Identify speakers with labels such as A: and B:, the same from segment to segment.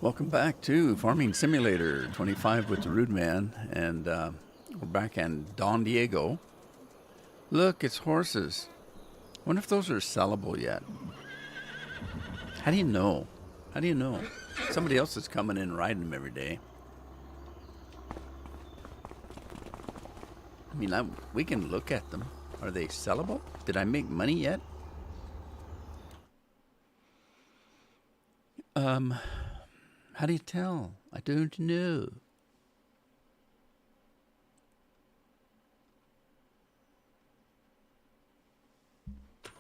A: Welcome back to Farming Simulator 25 with the Rude Man, and we're back in Don Diego. Look, it's horses. Wonder if those are sellable yet. How do you know? How do you know? Somebody else is coming in and riding them every day. I mean, we can look at them. Are they sellable? Did I make money yet? How do you tell? I don't know.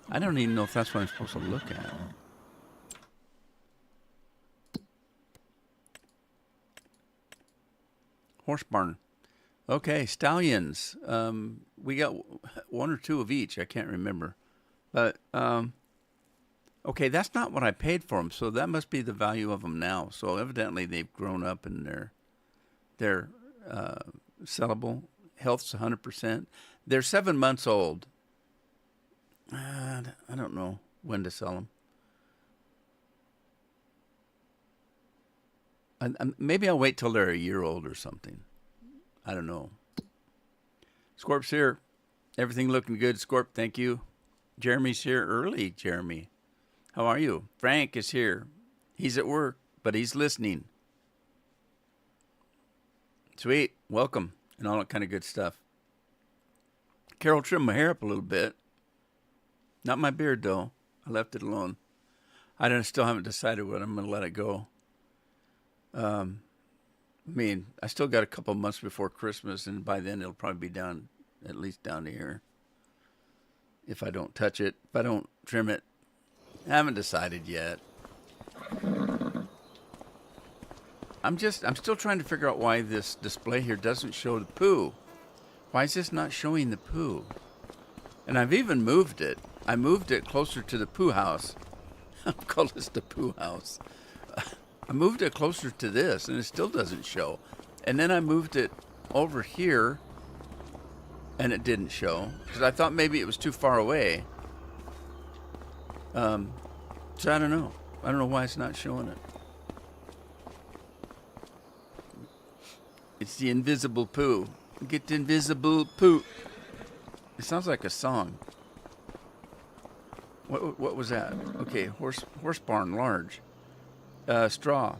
A: I don't even know if that's what I'm supposed to look at. Horse barn. Okay, stallions. We got one or two of each. I can't remember. But, okay, that's not what I paid for them, so that must be the value of them now. So evidently they've grown up and they're sellable. Health's 100%. They're 7 months old. I don't know when to sell them. Maybe I'll wait till they're a year old or something. I don't know. Scorp's here. Everything looking good, Scorp. Thank you. Jeremy's here early, Jeremy. How are you? Frank is here. He's at work, but he's listening. Sweet. Welcome. And all that kind of good stuff. Carol trimmed my hair up a little bit. Not my beard, though. I left it alone. I still haven't decided what I'm going to let it go. I mean, I still got a couple months before Christmas, and by then it'll probably be down, at least down to here. If I don't touch it, if I don't trim it. I haven't decided yet. I'm still trying to figure out why this display here doesn't show the poo. Why is this not showing the poo? And I've even moved it. I moved it closer to the poo house. I'll call this the poo house. I moved it closer to this, and it still doesn't show. And then I moved it over here, and it didn't show, because I thought maybe it was too far away. So I don't know. I don't know why it's not showing it. It's the invisible poo. Get the invisible poo. It sounds like a song. What was that? Okay, horse barn large. Straw,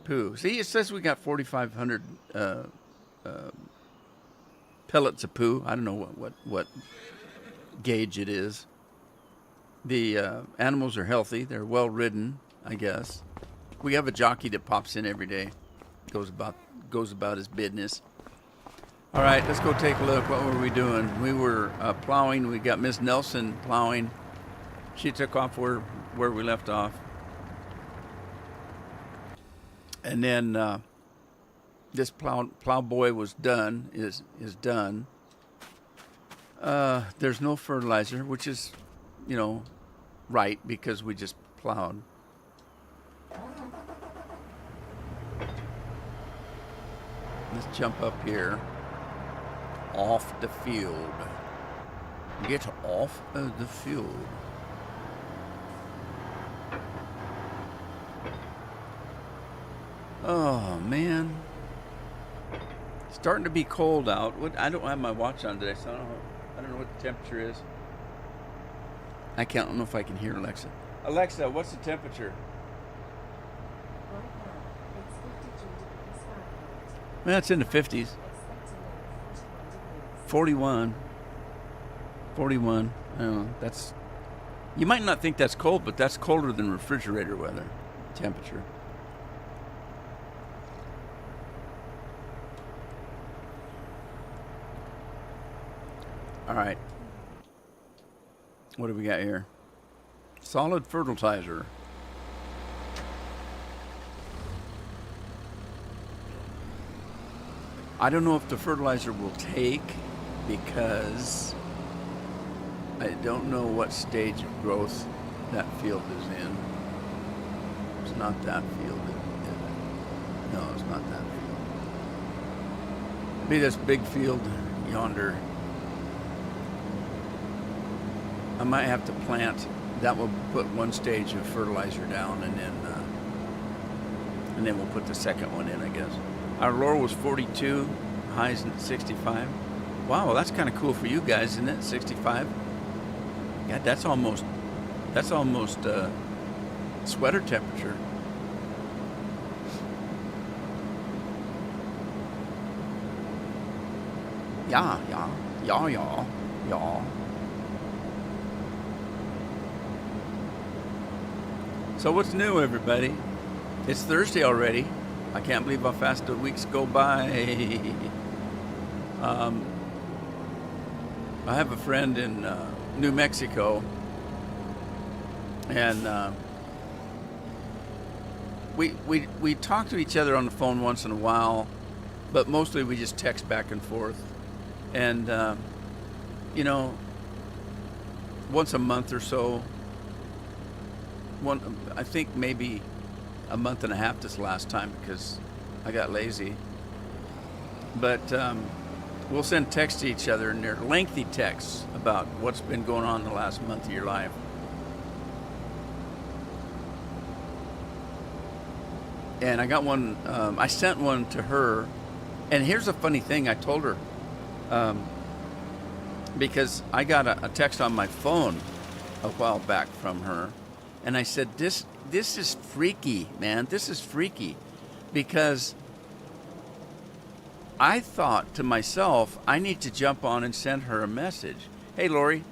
A: poo. See, it says we got 4,500 pellets of poo. I don't know what gauge it is. The animals are healthy. They're well ridden, I guess. We have a jockey that pops in every day. Goes about his business. All right, let's go take a look. What were we doing? We were plowing. We got Miss Nelson plowing. She took off where we left off. And then this plow boy was done, is done. There's no fertilizer, which is, right, because we just plowed. Let's jump up here. Off the field. Get off of the field. Oh, man. Starting to be cold out. I don't have my watch on today, so I don't know what the temperature is. I don't know if I can hear Alexa. Alexa, what's the temperature?
B: It's 52 degrees Fahrenheit.
A: Well, it's in the 50s. 41. I don't know. You might not think that's cold, but that's colder than refrigerator weather temperature. All right. What do we got here? Solid fertilizer. I don't know if the fertilizer will take because I don't know what stage of growth that field is in. It's not that field. No, it's not that field. It'll be this big field yonder. I might have to plant. That will put one stage of fertilizer down, and then and then we'll put the second one in, I guess. Our low was 42, highs 65. Wow, well, that's kind of cool for you guys, isn't it? 65. God, that's almost sweater temperature. Yeah, yeah, yeah, yeah, yeah. So what's new, everybody? It's Thursday already. I can't believe how fast the weeks go by. I have a friend in New Mexico, and we talk to each other on the phone once in a while, but mostly we just text back and forth. And you know, once a month or so. I think maybe a month and a half this last time because I got lazy. But we'll send texts to each other, and they're lengthy texts about what's been going on in the last month of your life. And I got one, I sent one to her, and here's a funny thing I told her, because I got a text on my phone a while back from her, and I said, this is freaky, man. This is freaky, because I thought to myself, I need to jump on and send her a message. Hey, Lori.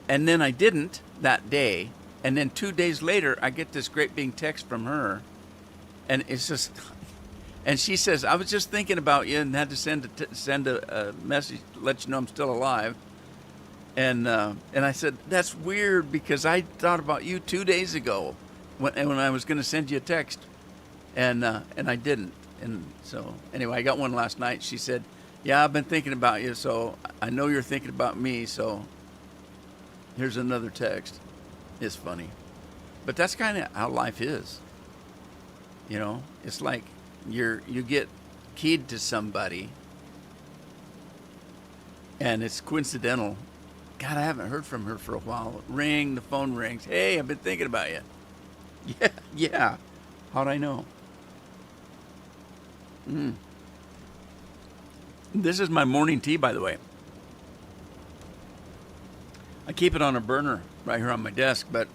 A: And then I didn't that day. And then 2 days later, I get this great big text from her. And it's just, and she says, I was just thinking about you and had to send a message to let you know I'm still alive. And I said, that's weird because I thought about you 2 days ago when I was going to send you a text. And I didn't. And so anyway, I got one last night. She said, yeah, I've been thinking about you. So I know you're thinking about me. So here's another text. It's funny. But that's kind of how life is. You know, it's like you get keyed to somebody and it's coincidental. God, I haven't heard from her for a while. Ring, the phone rings. Hey, I've been thinking about you. Yeah. How'd I know? This is my morning tea, by the way. I keep it on a burner right here on my desk, but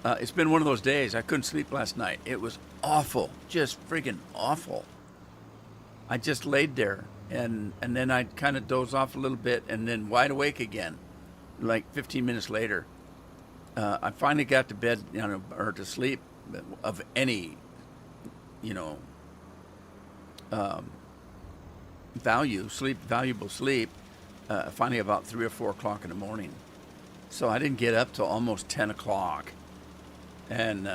A: it's been one of those days. I couldn't sleep last night. It was awful, just freaking awful. I just laid there, and then I kind of dozed off a little bit, and then wide awake again, like 15 minutes later. I finally got to bed, or to sleep of any, valuable sleep, finally about 3 or 4 o'clock in the morning. So I didn't get up till almost 10 o'clock. And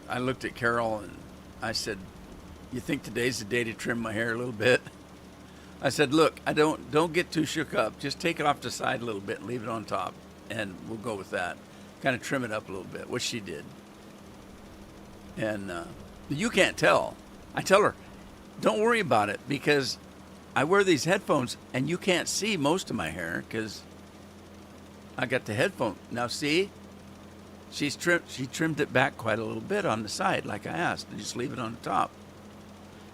A: I looked at Carol and I said, you think today's the day to trim my hair a little bit? I said, look, don't get too shook up. Just take it off the side a little bit and leave it on top. And we'll go with that. Kind of trim it up a little bit, which she did. And you can't tell. I tell her, don't worry about it because I wear these headphones and you can't see most of my hair because I got the headphone. Now see, she trimmed it back quite a little bit on the side like I asked and just leave it on the top.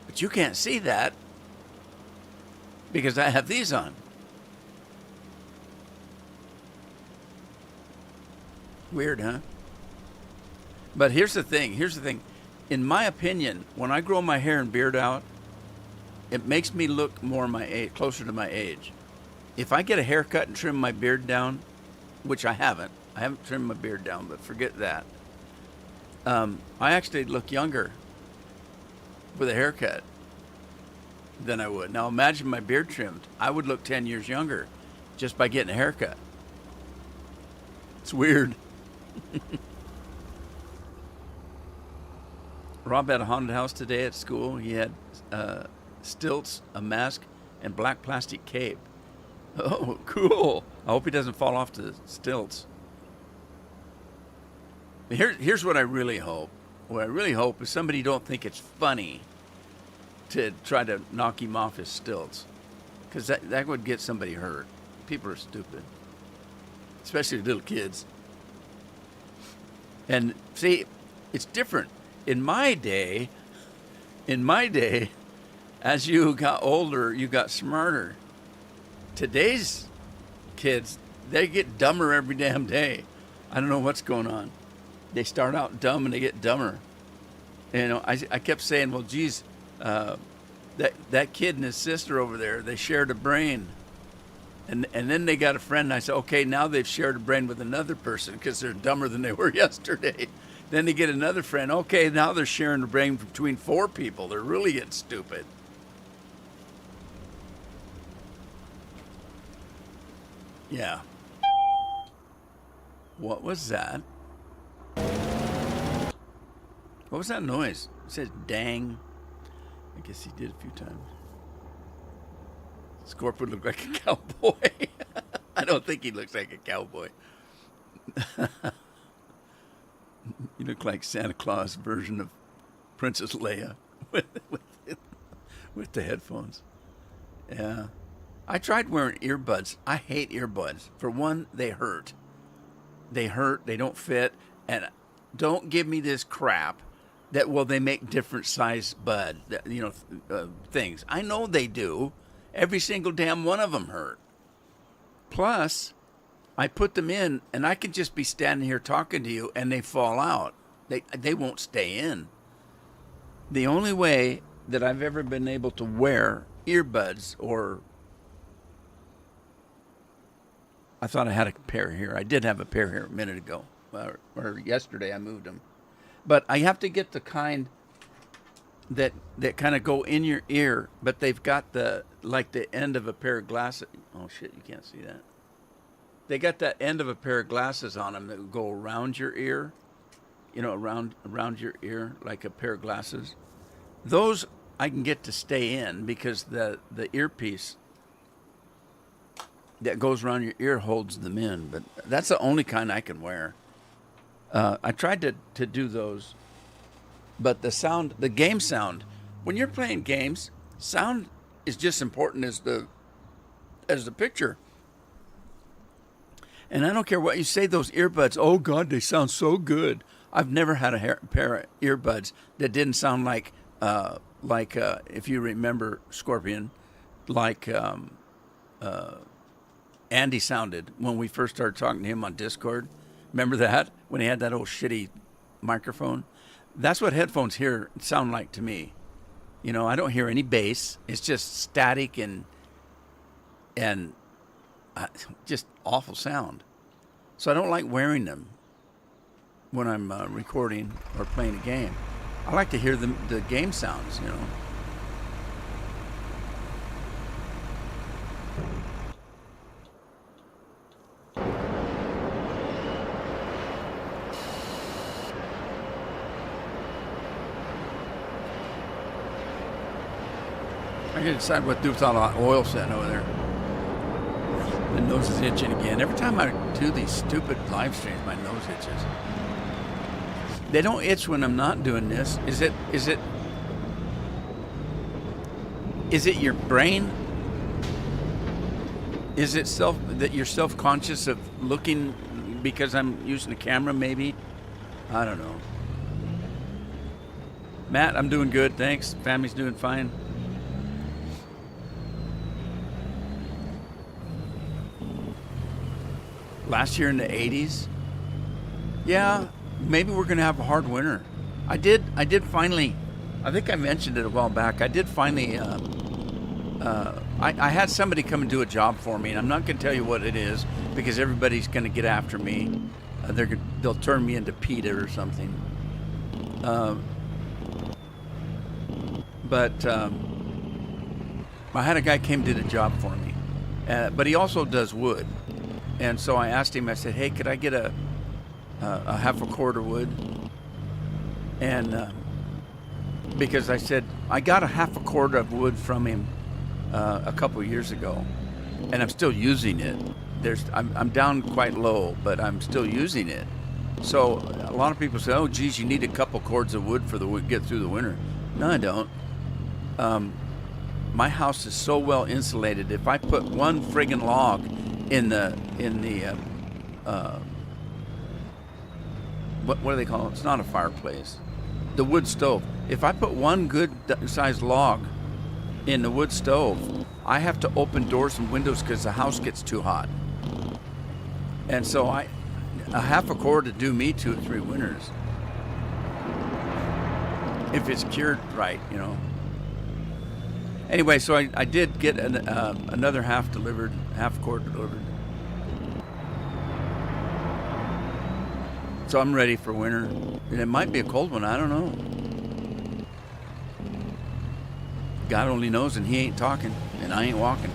A: But you can't see that because I have these on. Weird, huh? But here's the thing. In my opinion, when I grow my hair and beard out, it makes me look more my age, closer to my age. If I get a haircut and trim my beard down, which I haven't trimmed my beard down, but forget that. I actually look younger with a haircut than I would. Now imagine my beard trimmed. I would look 10 years younger just by getting a haircut. It's weird. Rob had a haunted house today at school. He had stilts, a mask, and black plastic cape. Oh, cool. I hope he doesn't fall off the stilts. Here's what I really hope. What I really hope is somebody don't think it's funny to try to knock him off his stilts. Because that would get somebody hurt. People are stupid. Especially little kids. And see, It's different. In my day, as you got older, you got smarter. Today's kids, they get dumber every damn day. I don't know what's going on. They start out dumb and they get dumber. You know, I kept saying, well, geez, that kid and his sister over there, they shared a brain. And then they got a friend, and I said, okay, now they've shared a brain with another person because they're dumber than they were yesterday. Then they get another friend. Okay, now they're sharing a brain between 4 people. They're really getting stupid. Yeah. What was that? What was that noise? It says dang. I guess he did a few times. Scorpion looked like a cowboy. I don't think he looks like a cowboy. You look like Santa Claus version of Princess Leia with the headphones. Yeah. I tried wearing earbuds. I hate earbuds. For one, they hurt. They hurt. They don't fit. And don't give me this crap that, well, they make different size bud, things. I know they do. Every single damn one of them hurt. Plus, I put them in, and I could just be standing here talking to you, and they fall out. They won't stay in. The only way that I've ever been able to wear earbuds, or I thought I had a pair here. I did have a pair here a minute ago, or yesterday I moved them. But I have to get the kind that kind of go in your ear, but they've got the end of a pair of glasses. Oh shit, you can't see that. They got that end of a pair of glasses on them that go around your ear, around your ear like a pair of glasses. Those I can get to stay in because the earpiece that goes around your ear holds them in. But that's the only kind I can wear. I tried to do those. But the game sound, when you're playing games, sound is just important as the picture. And I don't care what you say, those earbuds, oh God, they sound so good. I've never had a pair of earbuds that didn't sound like if you remember Scorpion, like Andy sounded when we first started talking to him on Discord. Remember that? When he had that old shitty microphone? That's what headphones here sound like to me. I don't hear any bass. It's just static and just awful sound. So I don't like wearing them when I'm recording or playing a game. I like to hear the game sounds, I gotta decide what to do with all that oil sitting over there. My nose is itching again. Every time I do these stupid live streams, my nose itches. They don't itch when I'm not doing this. Is it your brain? Is it that you're self-conscious of looking because I'm using the camera maybe? I don't know. Matt, I'm doing good, thanks. Family's doing fine. Last year in the 80s, yeah, maybe we're gonna have a hard winter. I did finally. I think I mentioned it a while back. I did finally. I had somebody come and do a job for me, and I'm not gonna tell you what it is because everybody's gonna get after me. They'll turn me into PETA or something. But I had a guy came and did a job for me, but he also does wood. And so I asked him, I said, hey, could I get a half a cord of wood? And because I said, I got a half a cord of wood from him a couple of years ago, and I'm still using it. I'm down quite low, but I'm still using it. So a lot of people say, oh, geez, you need a couple cords of wood get through the winter. No, I don't. My house is so well insulated. If I put one friggin' log in the what do they call it? It's not a fireplace. The wood stove. If I put one good sized log in the wood stove, I have to open doors and windows because the house gets too hot. And so a half a cord to do me 2 or 3 winters. If it's cured right, you know. Anyway, so I did get another half cord delivered. So I'm ready for winter. And it might be a cold one, I don't know. God only knows, and he ain't talking, and I ain't walking.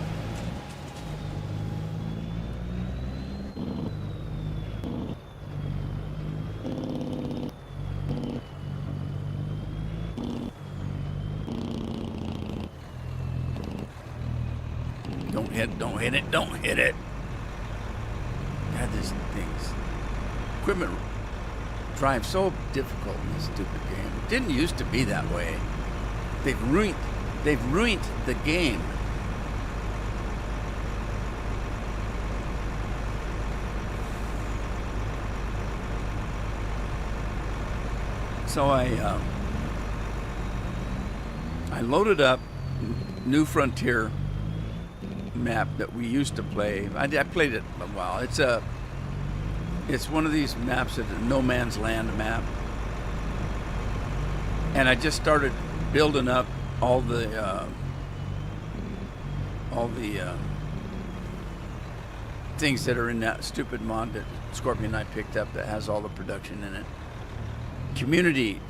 A: Don't hit it. God, this thing's equipment drives so difficult in this stupid game. It didn't used to be that way. They've ruined the game. So I loaded up New Frontier map that we used to play. I played it a while. It's one of these maps that a no man's land map, and I just started building up all the things that are in that stupid mod that Scorpion and I picked up that has all the production in it. Community.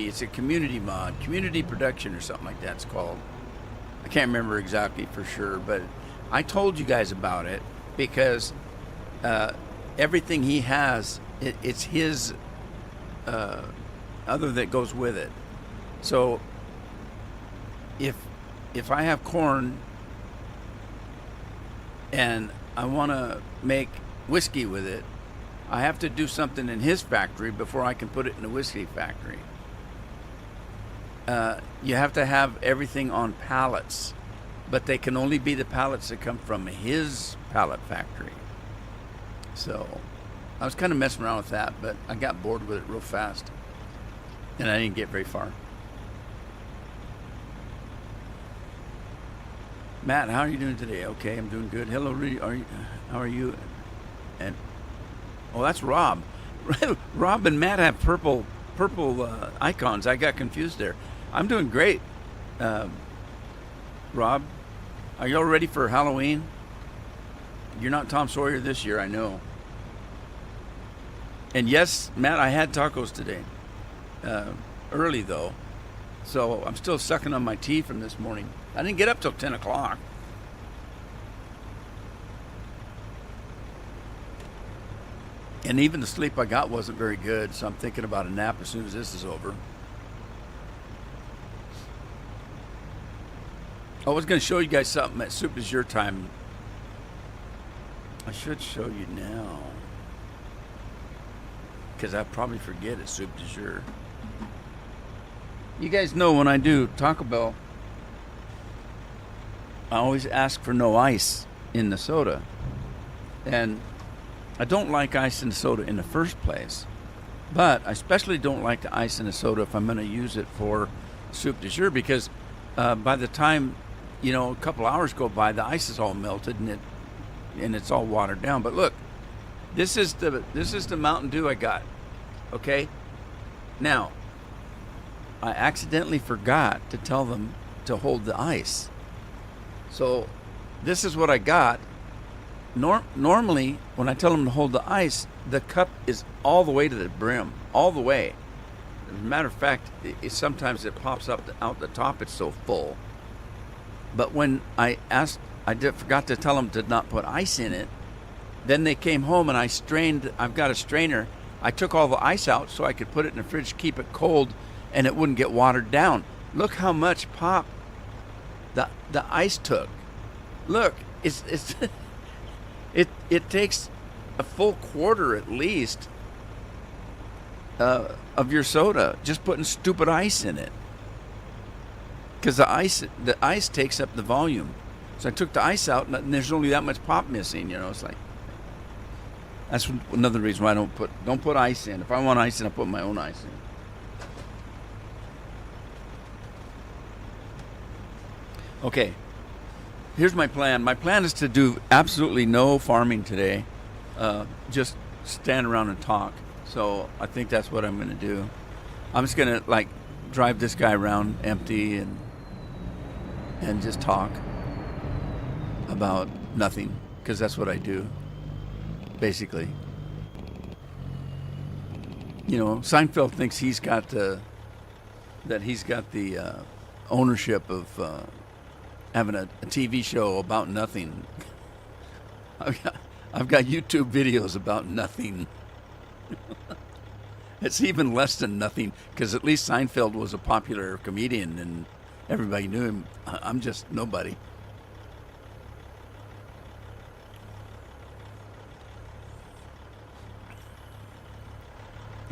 A: It's a community mod, community production or something like that. It's called. I can't remember exactly for sure, but I told you guys about it because everything he has, it's his other that goes with it. So if I have corn and I want to make whiskey with it, I have to do something in his factory before I can put it in the whiskey factory. You have to have everything on pallets, but they can only be the pallets that come from his pallet factory. So I was kind of messing around with that, but I got bored with it real fast, and I didn't get very far. Matt, how are you doing today? Okay, I'm doing good. Hello, Rudy. How are you? And oh, that's Rob. Rob and Matt have purple icons. I got confused there. I'm doing great. Rob, are y'all ready for Halloween? You're not Tom Sawyer this year, I know. And yes, Matt, I had tacos today. Early, though. So I'm still sucking on my tea from this morning. I didn't get up till 10 o'clock. And even the sleep I got wasn't very good, so I'm thinking about a nap as soon as this is over. I was going to show you guys something at Soup is Your Time. I should show you now, because I probably forget at Soup du Jour. You guys know when I do Taco Bell, I always ask for no ice in the soda. And I don't like ice in the soda in the first place. But I especially don't like the ice in the soda if I'm going to use it for Soup du Jour, because by the time, a couple hours go by, the ice is all melted and it's all watered down. But look, this is the Mountain Dew I got. Okay? Now, I accidentally forgot to tell them to hold the ice. So this is what I got. Normally, when I tell them to hold the ice, the cup is all the way to the brim, all the way. As a matter of fact, sometimes it pops up out the top. It's so full. But when I forgot to tell them to not put ice in it. Then they came home and I strained. I've got a strainer. I took all the ice out so I could put it in the fridge, keep it cold, and it wouldn't get watered down. Look how much pop the ice took. Look, it takes a full quarter at least of your soda just putting stupid ice in it, because the ice takes up the volume. So I took the ice out and there's only that much pop missing. It's like, That's another reason why I don't put ice in. If I want ice in, I put my own ice in. Okay, here's my plan. My plan is to do absolutely no farming today. Just stand around and talk. So I think that's what I'm going to do. I'm just going to like drive this guy around empty and just talk about nothing, because that's what I do, basically. You know, Seinfeld thinks he's got the ownership of having a TV show about nothing. I've got YouTube videos about nothing. It's even less than nothing, because at least Seinfeld was a popular comedian and everybody knew him. I'm just nobody.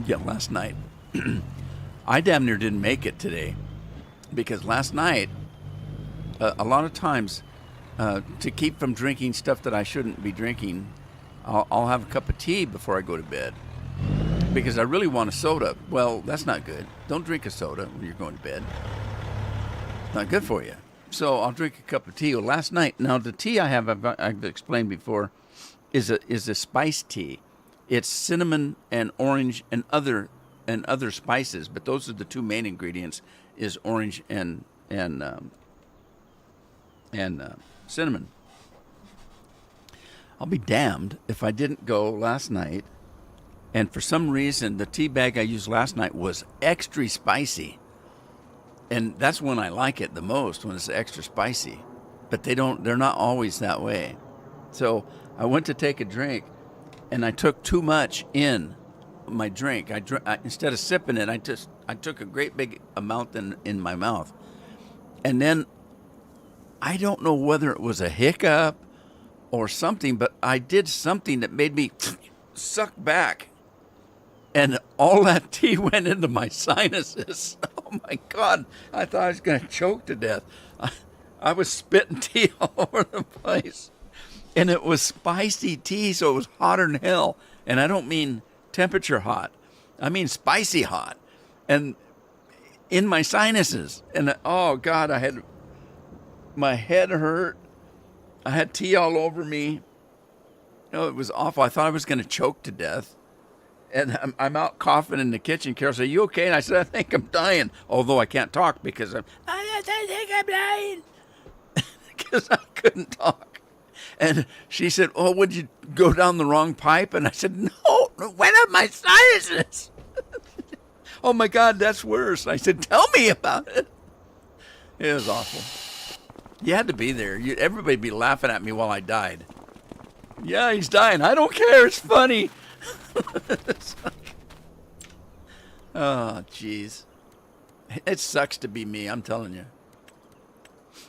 A: Yeah, last night. I damn near didn't make it today, because last night, a lot of times, to keep from drinking stuff that I shouldn't be drinking, I'll have a cup of tea before I go to bed, because I really want a soda. Well, that's not good. Don't drink a soda when you're going to bed. It's not good for you. So I'll drink a cup of tea. Well, last night, now the tea I've explained before, is a spice tea. It's cinnamon and orange and other spices, but those are the two main ingredients: is orange and cinnamon. I'll be damned if I didn't go last night, and for some reason the tea bag I used last night was extra spicy, and that's when I like it the most, when it's extra spicy. But they're not always that way. So I went to take a drink, and I took too much in my drink. Instead of sipping it, I took a great big amount in my mouth, and then I don't know whether it was a hiccup or something, but I did something that made me suck back, and all that tea went into my sinuses. Oh my God! I thought I was going to choke to death. I was spitting tea all over the place. And it was spicy tea, so it was hotter than hell. And I don't mean temperature hot. I mean spicy hot. And in my sinuses. And oh, God, my head hurt. I had tea all over me. Oh, it was awful. I thought I was going to choke to death. And I'm out coughing in the kitchen. Carol said, "Are you okay?" And I said, "I think I'm dying." Although I can't talk because I think I'm dying. Because I couldn't talk. And she said, "Oh, would you go down the wrong pipe?" And I said, "No, it went up my sinuses." "Oh my God, that's worse." I said, "Tell me about it." It was awful. You had to be there. Everybody'd be laughing at me while I died. "Yeah, he's dying. I don't care. It's funny." Oh, jeez. It sucks to be me, I'm telling you.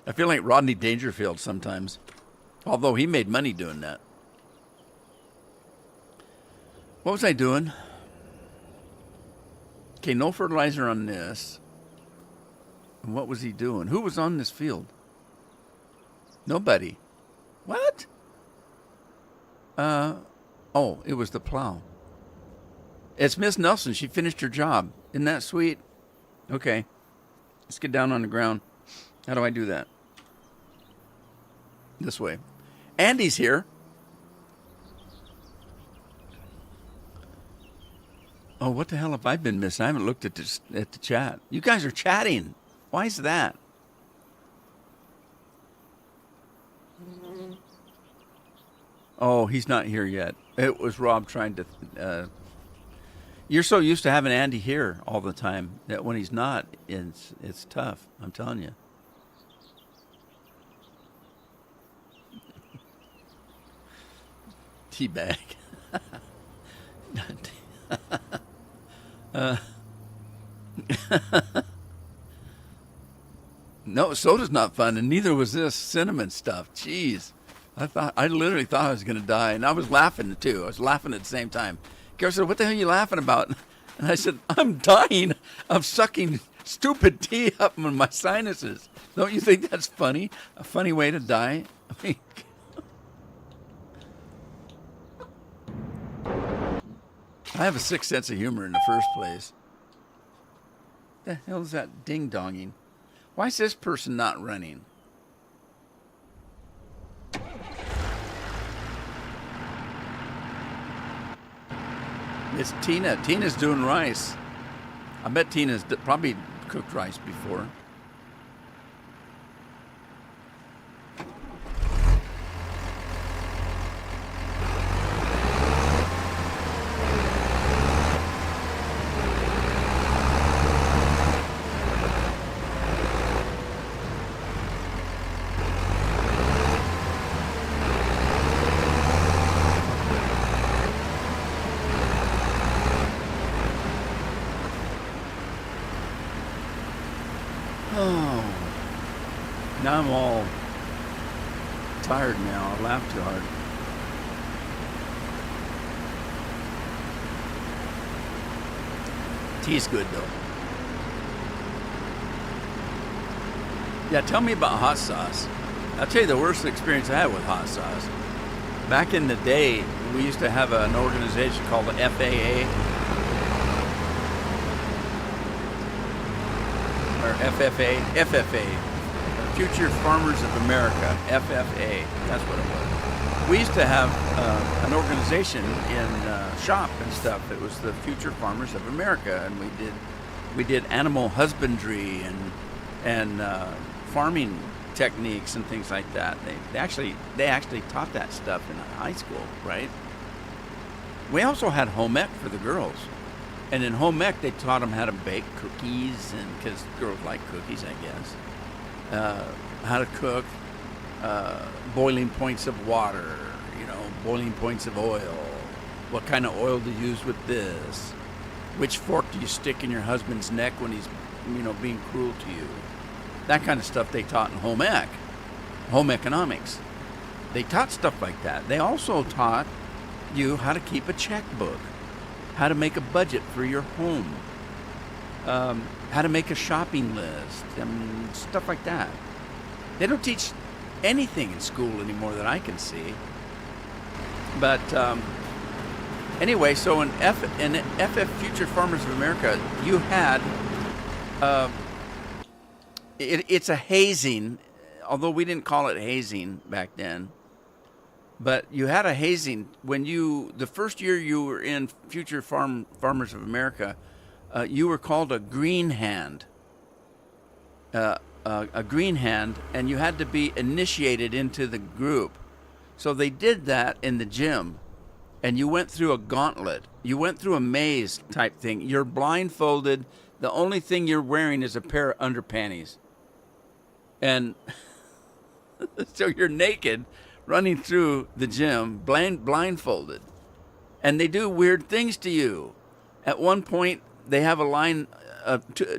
A: I feel like Rodney Dangerfield sometimes. Although he made money doing that. What was I doing? Okay, no fertilizer on this. And what was he doing? Who was on this field? Nobody. What? Oh, it was the plow. It's Miss Nelson. She finished her job. Isn't that sweet? Okay. Let's get down on the ground. How do I do that? This way. Andy's here. Oh, what the hell have I been missing? I haven't looked at the chat. You guys are chatting. Why is that? Oh, he's not here yet. It was Rob trying to... You're so used to having Andy here all the time that when he's not, it's tough. I'm telling you. Teabag. No, soda's not fun, and neither was this cinnamon stuff. Jeez. I literally thought I was going to die, and I was laughing too. I was laughing at the same time. Carol said, "What the hell are you laughing about?" And I said, "I'm dying of sucking stupid tea up in my sinuses. Don't you think that's funny? A funny way to die?" I mean, I have a sick sense of humor in the first place. The hell is that ding-donging? Why is this person not running? It's Tina. Tina's doing rice. I bet Tina's probably cooked rice before. Oh, now I'm all tired now. I laughed too hard. Tea's good though. Yeah, tell me about hot sauce. I'll tell you the worst experience I had with hot sauce. Back in the day, we used to have an organization called the FAA, or FFA, Future Farmers of America, FFA. That's what it was. We used to have an organization in shop and stuff. It was the Future Farmers of America, and we did animal husbandry and farming techniques and things like that. They actually taught that stuff in high school, right? We also had home ec for the girls. And in home ec, they taught them how to bake cookies, and because girls like cookies, I guess. How to cook, boiling points of water, boiling points of oil. What kind of oil to use with this? Which fork do you stick in your husband's neck when he's, being cruel to you? That kind of stuff they taught in home ec, home economics. They taught stuff like that. They also taught you how to keep a checkbook, how to make a budget for your home, how to make a shopping list, and stuff like that. They don't teach anything in school anymore that I can see. But anyway, so in FF Future Farmers of America, you had it's a hazing, although we didn't call it hazing back then. But you had a hazing when the first year you were in Future Farmers of America, you were called a green hand. A green hand, and you had to be initiated into the group. So they did that in the gym, and you went through a gauntlet. You went through a maze type thing. You're blindfolded. The only thing you're wearing is a pair of underpanties. And so you're naked, running through the gym, blindfolded. And they do weird things to you. At one point, they have a line,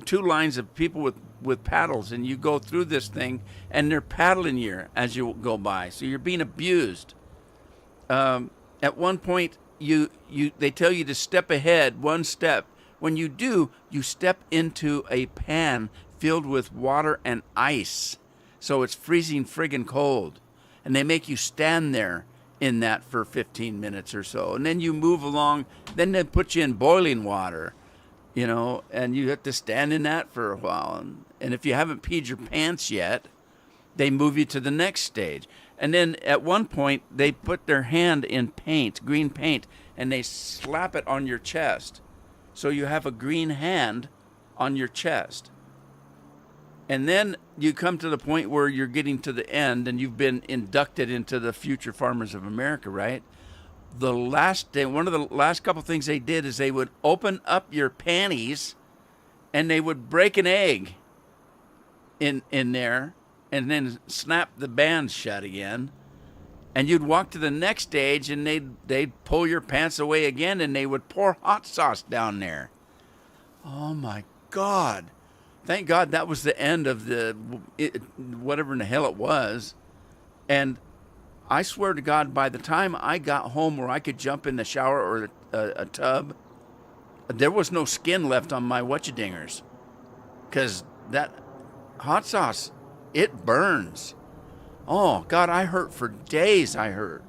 A: two lines of people with paddles, and you go through this thing, and they're paddling you as you go by. So you're being abused. At one point, they tell you to step ahead one step. When you do, you step into a pan filled with water and ice. So it's freezing friggin' cold. And they make you stand there in that for 15 minutes or so. And then you move along. Then they put you in boiling water, and you have to stand in that for a while. And if you haven't peed your pants yet, they move you to the next stage. And then at one point, they put their hand in paint, green paint, and they slap it on your chest. So you have a green hand on your chest. And then you come to the point where you're getting to the end and you've been inducted into the Future Farmers of America, right? The last day, one of the last couple things they did is they would open up your panties and they would break an egg in there and then snap the band shut again. And you'd walk to the next stage and they'd pull your pants away again and they would pour hot sauce down there. Oh my God. Thank God that was the end of whatever in the hell it was. And I swear to God, by the time I got home where I could jump in the shower or a tub, there was no skin left on my whatcha-dingers. Because that hot sauce, it burns. Oh, God, I hurt for days, I hurt.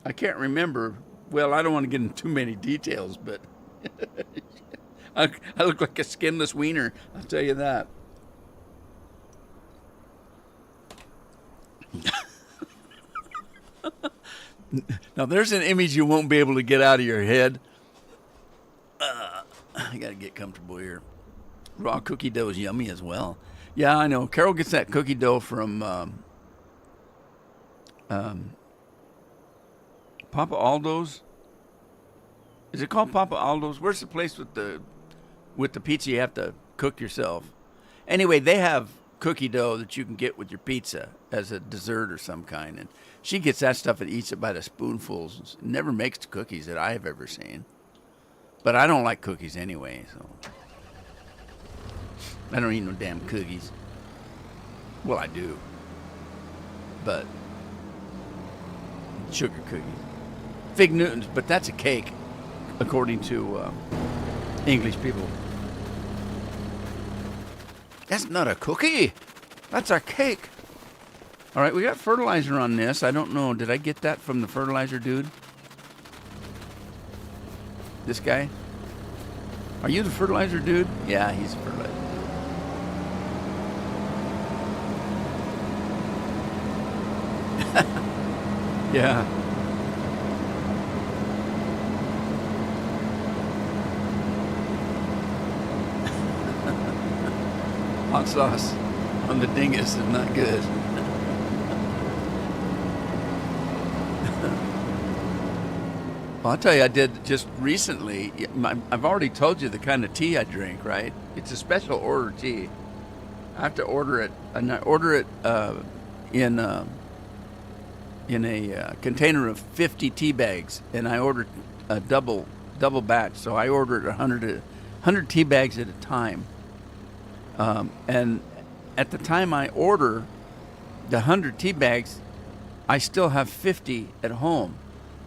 A: I can't remember Well, I don't want to get into too many details, but I look like a skinless wiener. I'll tell you that. Now, there's an image you won't be able to get out of your head. I got to get comfortable here. Raw cookie dough is yummy as well. Yeah, I know. Carol gets that cookie dough from Papa Aldo's. Is it called Papa Aldo's? Where's the place with the pizza you have to cook yourself? Anyway, they have cookie dough that you can get with your pizza as a dessert or some kind, and she gets that stuff and eats it by the spoonfuls. Never makes cookies that I have ever seen. But I don't like cookies anyway, so I don't eat no damn cookies. Well, I do, but sugar cookies, Fig Newtons, but that's a cake, according to English people. That's not a cookie. That's a cake. All right, we got fertilizer on this. I don't know. Did I get that from the fertilizer dude? This guy? Are you the fertilizer dude? Yeah, he's the fertilizer dude. Yeah. Hot sauce on the dingus is not good. Well, I'll tell you, I did just recently. I've already told you the kind of tea I drink, right? It's a special order tea. I have to order it, and I order it in a container of 50 tea bags, and I order a double batch. So I ordered 100 tea bags at a time. And at the time I order the 100 tea bags, I still have 50 at home.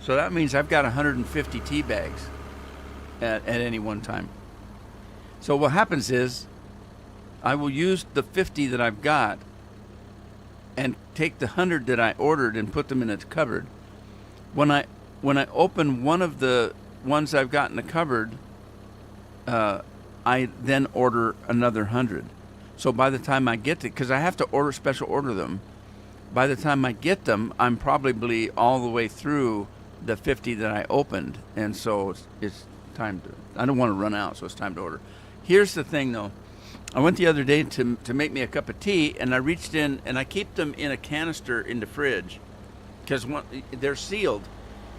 A: So that means I've got 150 tea bags at any one time. So what happens is I will use the 50 that I've got and take the 100 that I ordered and put them in a cupboard. When I open one of the ones I've got in the cupboard, I then order another 100. So by the time I get to, because I have to special order them, by the time I get them, I'm probably all the way through the 50 that I opened. And so it's time to, I don't want to run out, so it's time to order. Here's the thing though. I went the other day to make me a cup of tea, and I reached in and I keep them in a canister in the fridge because they're sealed.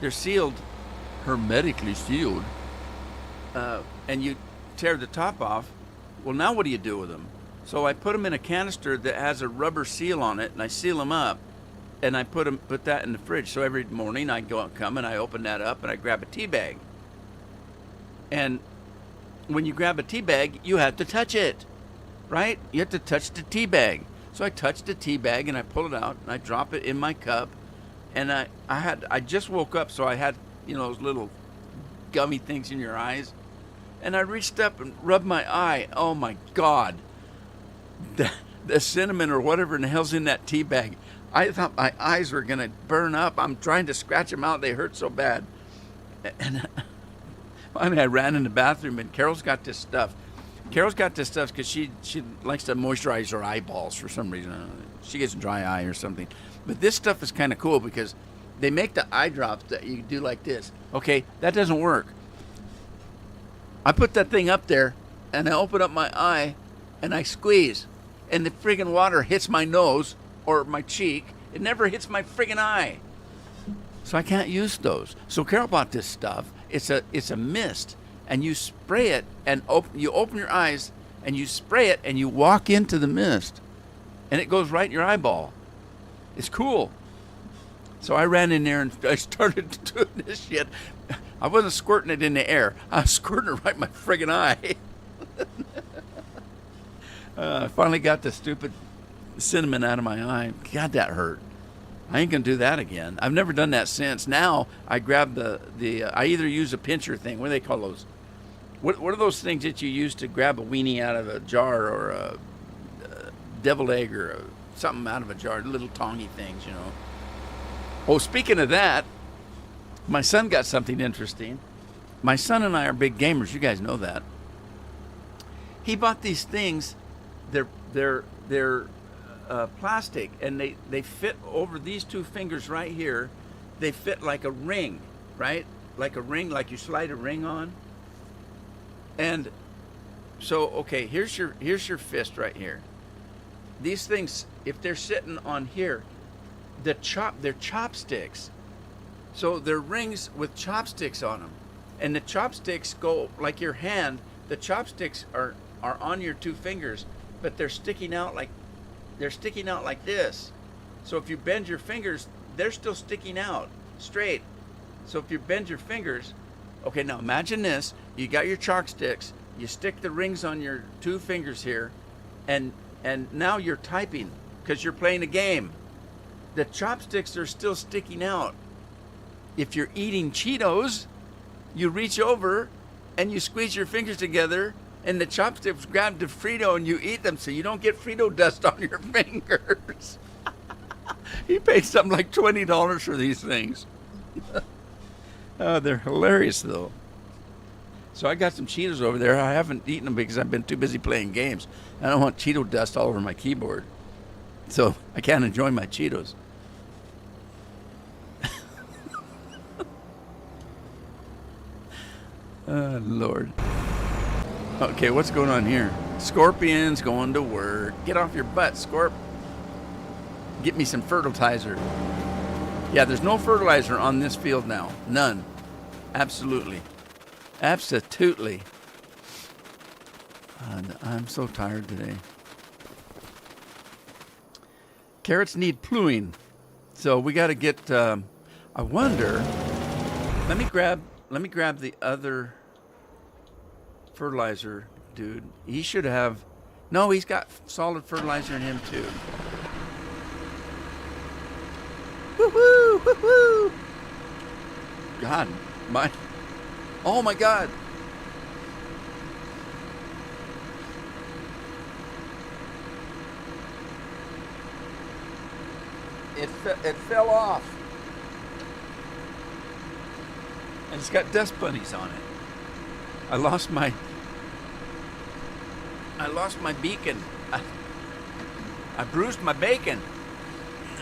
A: They're sealed, hermetically sealed. And you tear the top off. Well, now what do you do with them? So I put them in a canister that has a rubber seal on it, and I seal them up, and I put that in the fridge. So every morning I come and I open that up and I grab a tea bag. And when you grab a tea bag, you have to touch it, right? You have to touch the tea bag. So I touch the tea bag and I pull it out and I drop it in my cup. And I just woke up, so I had, those little gummy things in your eyes. And I reached up and rubbed my eye. Oh my God. The cinnamon or whatever in the hell's in that tea bag. I thought my eyes were going to burn up. I'm trying to scratch them out. They hurt so bad. And finally I ran in the bathroom, and Carol's got this stuff. Carol's got this stuff because she likes to moisturize her eyeballs for some reason. I don't know. She gets dry eye or something. But this stuff is kind of cool because they make the eye drops that you do like this. Okay, that doesn't work. I put that thing up there, and I open up my eye, and I squeeze, and the friggin' water hits my nose or my cheek. It never hits my friggin' eye. So I can't use those. So Carol bought this stuff. It's a mist, and you spray it, and you open your eyes, and you spray it, and you walk into the mist, and it goes right in your eyeball. It's cool. So I ran in there and I started doing this shit. I wasn't squirting it in the air. I was squirting it right in my friggin' eye. I finally got the stupid cinnamon out of my eye. God, that hurt. I ain't gonna do that again. I've never done that since. Now I grab I either use a pincher thing. What do they call those? What are those things that you use to grab a weenie out of a jar, or a deviled egg, or something out of a jar? Little tongy things, Oh, speaking of that, My son got something interesting. My son and I are big gamers. You guys know that. He bought these things. They're plastic, and they fit over these two fingers right here. They fit like a ring, right? Like a ring, like you slide a ring on. And so, okay, here's your fist right here. These things, if they're sitting on here, they're chopsticks. So they're rings with chopsticks on them, and the chopsticks go like your hand. The chopsticks are on your two fingers, but they're sticking out like this. So if you bend your fingers, they're still sticking out straight. So if you bend your fingers, okay, now imagine this: you got your chopsticks, you stick the rings on your two fingers here, and now you're typing because you're playing a game. The chopsticks are still sticking out. If you're eating Cheetos, you reach over and you squeeze your fingers together, and the chopsticks grab the Frito and you eat them, so you don't get Frito dust on your fingers. He paid something like $20 for these things. They're hilarious, though. So I got some Cheetos over there. I haven't eaten them because I've been too busy playing games. I don't want Cheeto dust all over my keyboard, so I can't enjoy my Cheetos. Lord. Okay, what's going on here? Scorpions going to work. Get off your butt, Scorp. Get me some fertilizer. Yeah, there's no fertilizer on this field now. None. Absolutely. Absolutely. I'm so tired today. Carrots need pluing. So we got to get, I wonder, let me grab the other fertilizer dude. He should have, no, he's got solid fertilizer in him too. Woohoo! Woohoo! God, oh my God. It fell off. And it's got dust bunnies on it. I lost my beacon. I bruised my bacon.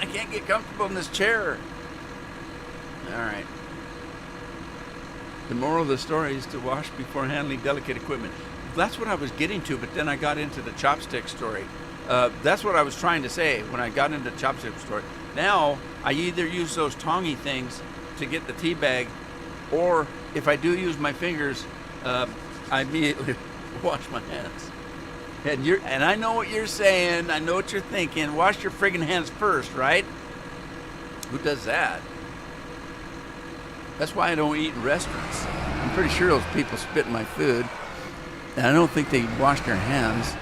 A: I can't get comfortable in this chair. All right. The moral of the story is to wash before handling delicate equipment. That's what I was getting to, but then I got into the chopstick story. That's what I was trying to say when I got into the chopstick story. Now, I either use those tongy things to get the tea bag, or if I do use my fingers, I immediately wash my hands. And I know what you're saying. I know what you're thinking. Wash your friggin' hands first, right? Who does that? That's why I don't eat in restaurants. I'm pretty sure those people spit in my food, and I don't think they wash their hands.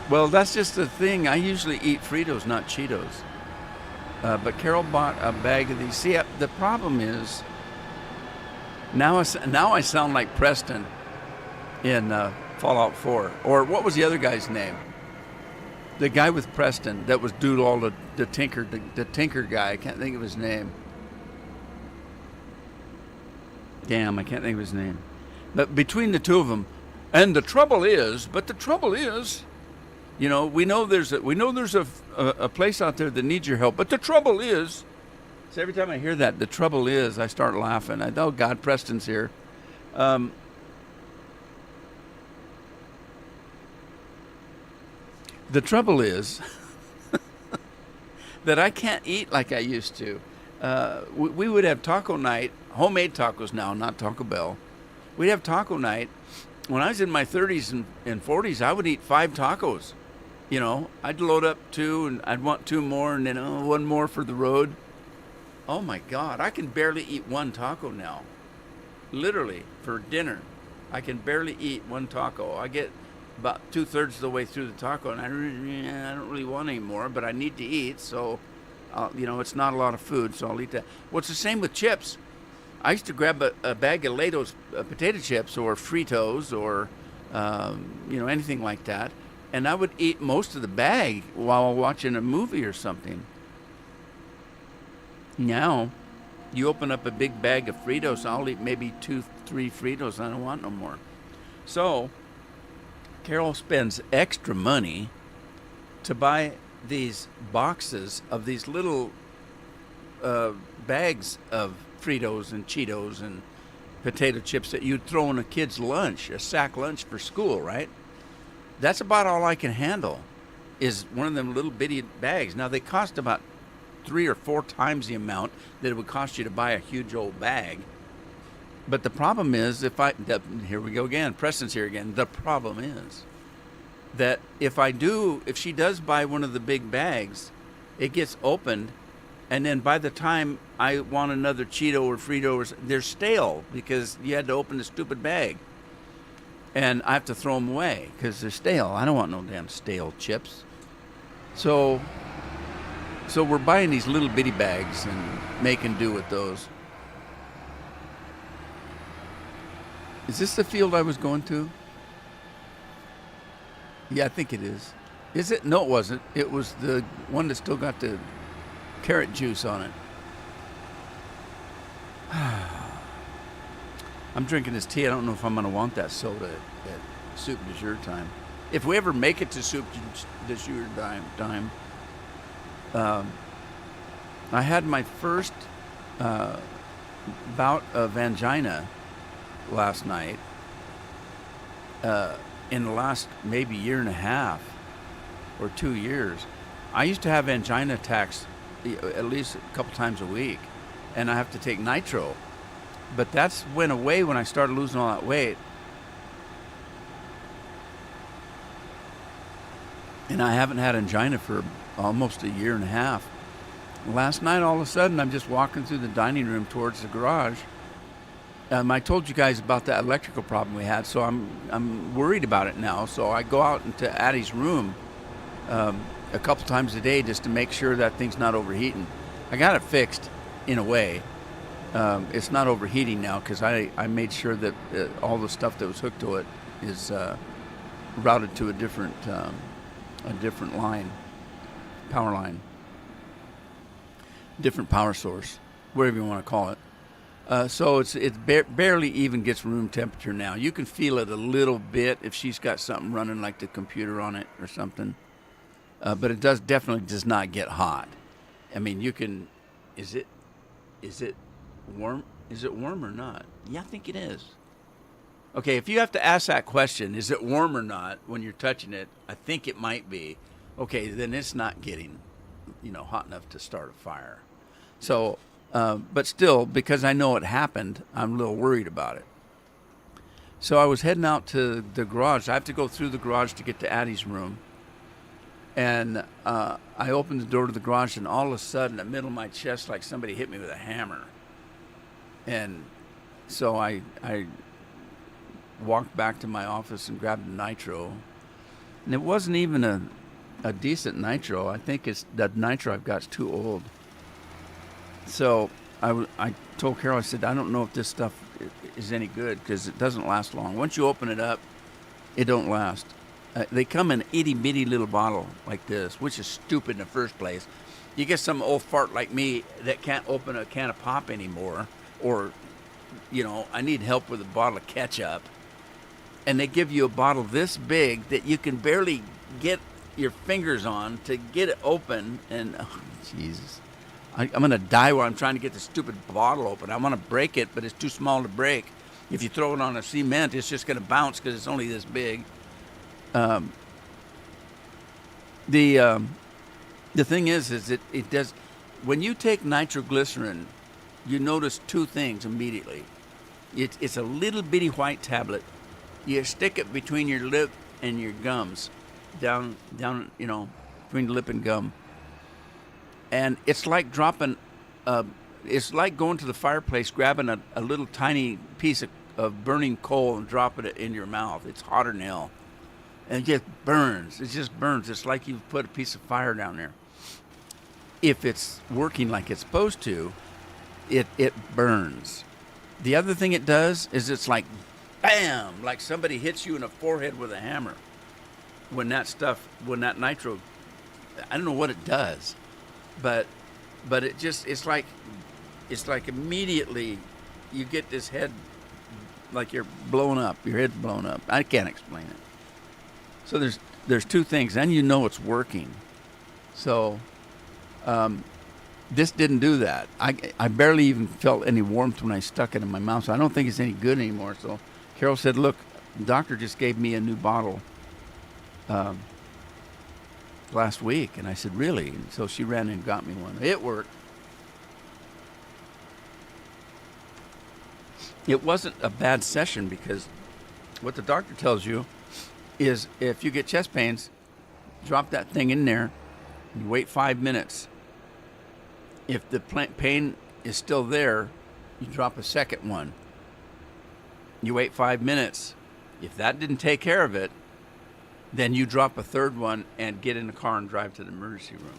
A: Well, that's just the thing. I usually eat Fritos, not Cheetos. But Carol bought a bag of these. See, the problem is, now I sound like Preston in Fallout 4. Or what was the other guy's name? The guy with Preston that was doing all the tinker guy. I can't think of his name. Damn, I can't think of his name. But between the two of them, and the trouble is, you know, we know there's a place out there that needs your help. But the trouble is, so every time I hear that, the trouble is, I start laughing. Oh God, Preston's here. The trouble is that I can't eat like I used to. We would have taco night, homemade tacos now, not Taco Bell. We'd have taco night. When I was in my 30s and 40s, I would eat 5 tacos. You know, I'd load up 2, and I'd want 2 more, and then 1 more for the road. Oh my God, I can barely eat 1 taco now. Literally, for dinner. I can barely eat 1 taco. I get about 2/3 of the way through the taco, and I don't really want any more, but I need to eat, so, you know, it's not a lot of food, so I'll eat that. Well, it's the same with chips. I used to grab a bag of Lay's potato chips or Fritos or anything like that, and I would eat most of the bag while watching a movie or something. Now, you open up a big bag of Fritos, I'll eat maybe 2, 3 Fritos. I don't want no more. So, Carol spends extra money to buy these boxes of these little bags of Fritos and Cheetos and potato chips that you'd throw in a kid's lunch, a sack lunch for school, right? That's about all I can handle, is one of them little bitty bags. Now, they cost about 3 or 4 times the amount that it would cost you to buy a huge old bag. But the problem is, here we go again, Preston's here again. The problem is that if she does buy one of the big bags, it gets opened, and then by the time I want another Cheeto or Frito, they're stale because you had to open the stupid bag. And I have to throw them away because they're stale. I don't want no damn stale chips. So we're buying these little bitty bags and making do with those. Is this the field I was going to? Yeah, I think it is. Is it? No, it wasn't. It was the one that still got the carrot juice on it. I'm drinking this tea. I don't know if I'm going to want that soda at soup du jour time. If we ever make it to soup du jour time, I had my first bout of angina last night in the last maybe year and a half or 2 years. I used to have angina attacks at least a couple times a week, and I have to take nitro. But that's went away when I started losing all that weight. And I haven't had angina for almost a year and a half. Last night, all of a sudden, I'm just walking through the dining room towards the garage. I told you guys about that electrical problem we had, so I'm worried about it now. So I go out into Addie's room a couple times a day just to make sure that thing's not overheating. I got it fixed in a way. It's not overheating now because I made sure that all the stuff that was hooked to it is routed to a different line, power line, different power source, whatever you want to call it. So it barely even gets room temperature now. You can feel it a little bit if she's got something running like the computer on it or something, but it definitely does not get hot. I mean, you can. Is it warm? Is it warm or not? Yeah, I think it is. Okay, if you have to ask that question, is it warm or not when you're touching it? I think it might be. Okay, then it's not getting, hot enough to start a fire. So, but still, because I know it happened, I'm a little worried about it. So I was heading out to the garage. I have to go through the garage to get to Addie's room. And I opened the door to the garage, and all of a sudden, in the middle of my chest, like somebody hit me with a hammer. And so I walked back to my office and grabbed a nitro. And it wasn't even a decent nitro. I think the nitro I've got is too old. So I told Carol, I said, I don't know if this stuff is any good because it doesn't last long. Once you open it up, it don't last. They come in itty-bitty little bottle like this, which is stupid in the first place. You get some old fart like me that can't open a can of pop anymore, or, I need help with a bottle of ketchup. And they give you a bottle this big that you can barely get your fingers on to get it open. And, oh, Jesus. I'm going to die while I'm trying to get the stupid bottle open. I want to break it, but it's too small to break. If you throw it on a cement, it's just going to bounce because it's only this big. The thing is it does, when you take nitroglycerin, you notice 2 things immediately. It's a little bitty white tablet. You stick it between your lip and your gums, down, between the lip and gum. And it's like dropping, it's like going to the fireplace, grabbing a little tiny piece of burning coal and dropping it in your mouth. It's hotter than hell. And it just burns. It just burns. It's like you've put a piece of fire down there. If it's working like it's supposed to, it burns. The other thing it does is it's like, bam, like somebody hits you in the forehead with a hammer. When that nitro, I don't know what it does, but it's like immediately you get this head, like you're blown up, your head's blown up. I can't explain it. So there's two things, and you know it's working. So this didn't do that. I barely even felt any warmth when I stuck it in my mouth, so I don't think it's any good anymore. So Carol said, look, the doctor just gave me a new bottle last week. And I said, really? And so she ran and got me one. It worked. It wasn't a bad session because what the doctor tells you is if you get chest pains, drop that thing in there and you wait 5 minutes. If the pain is still there, you drop a second one. You wait 5 minutes. If that didn't take care of it, then you drop a third one and get in the car and drive to the emergency room.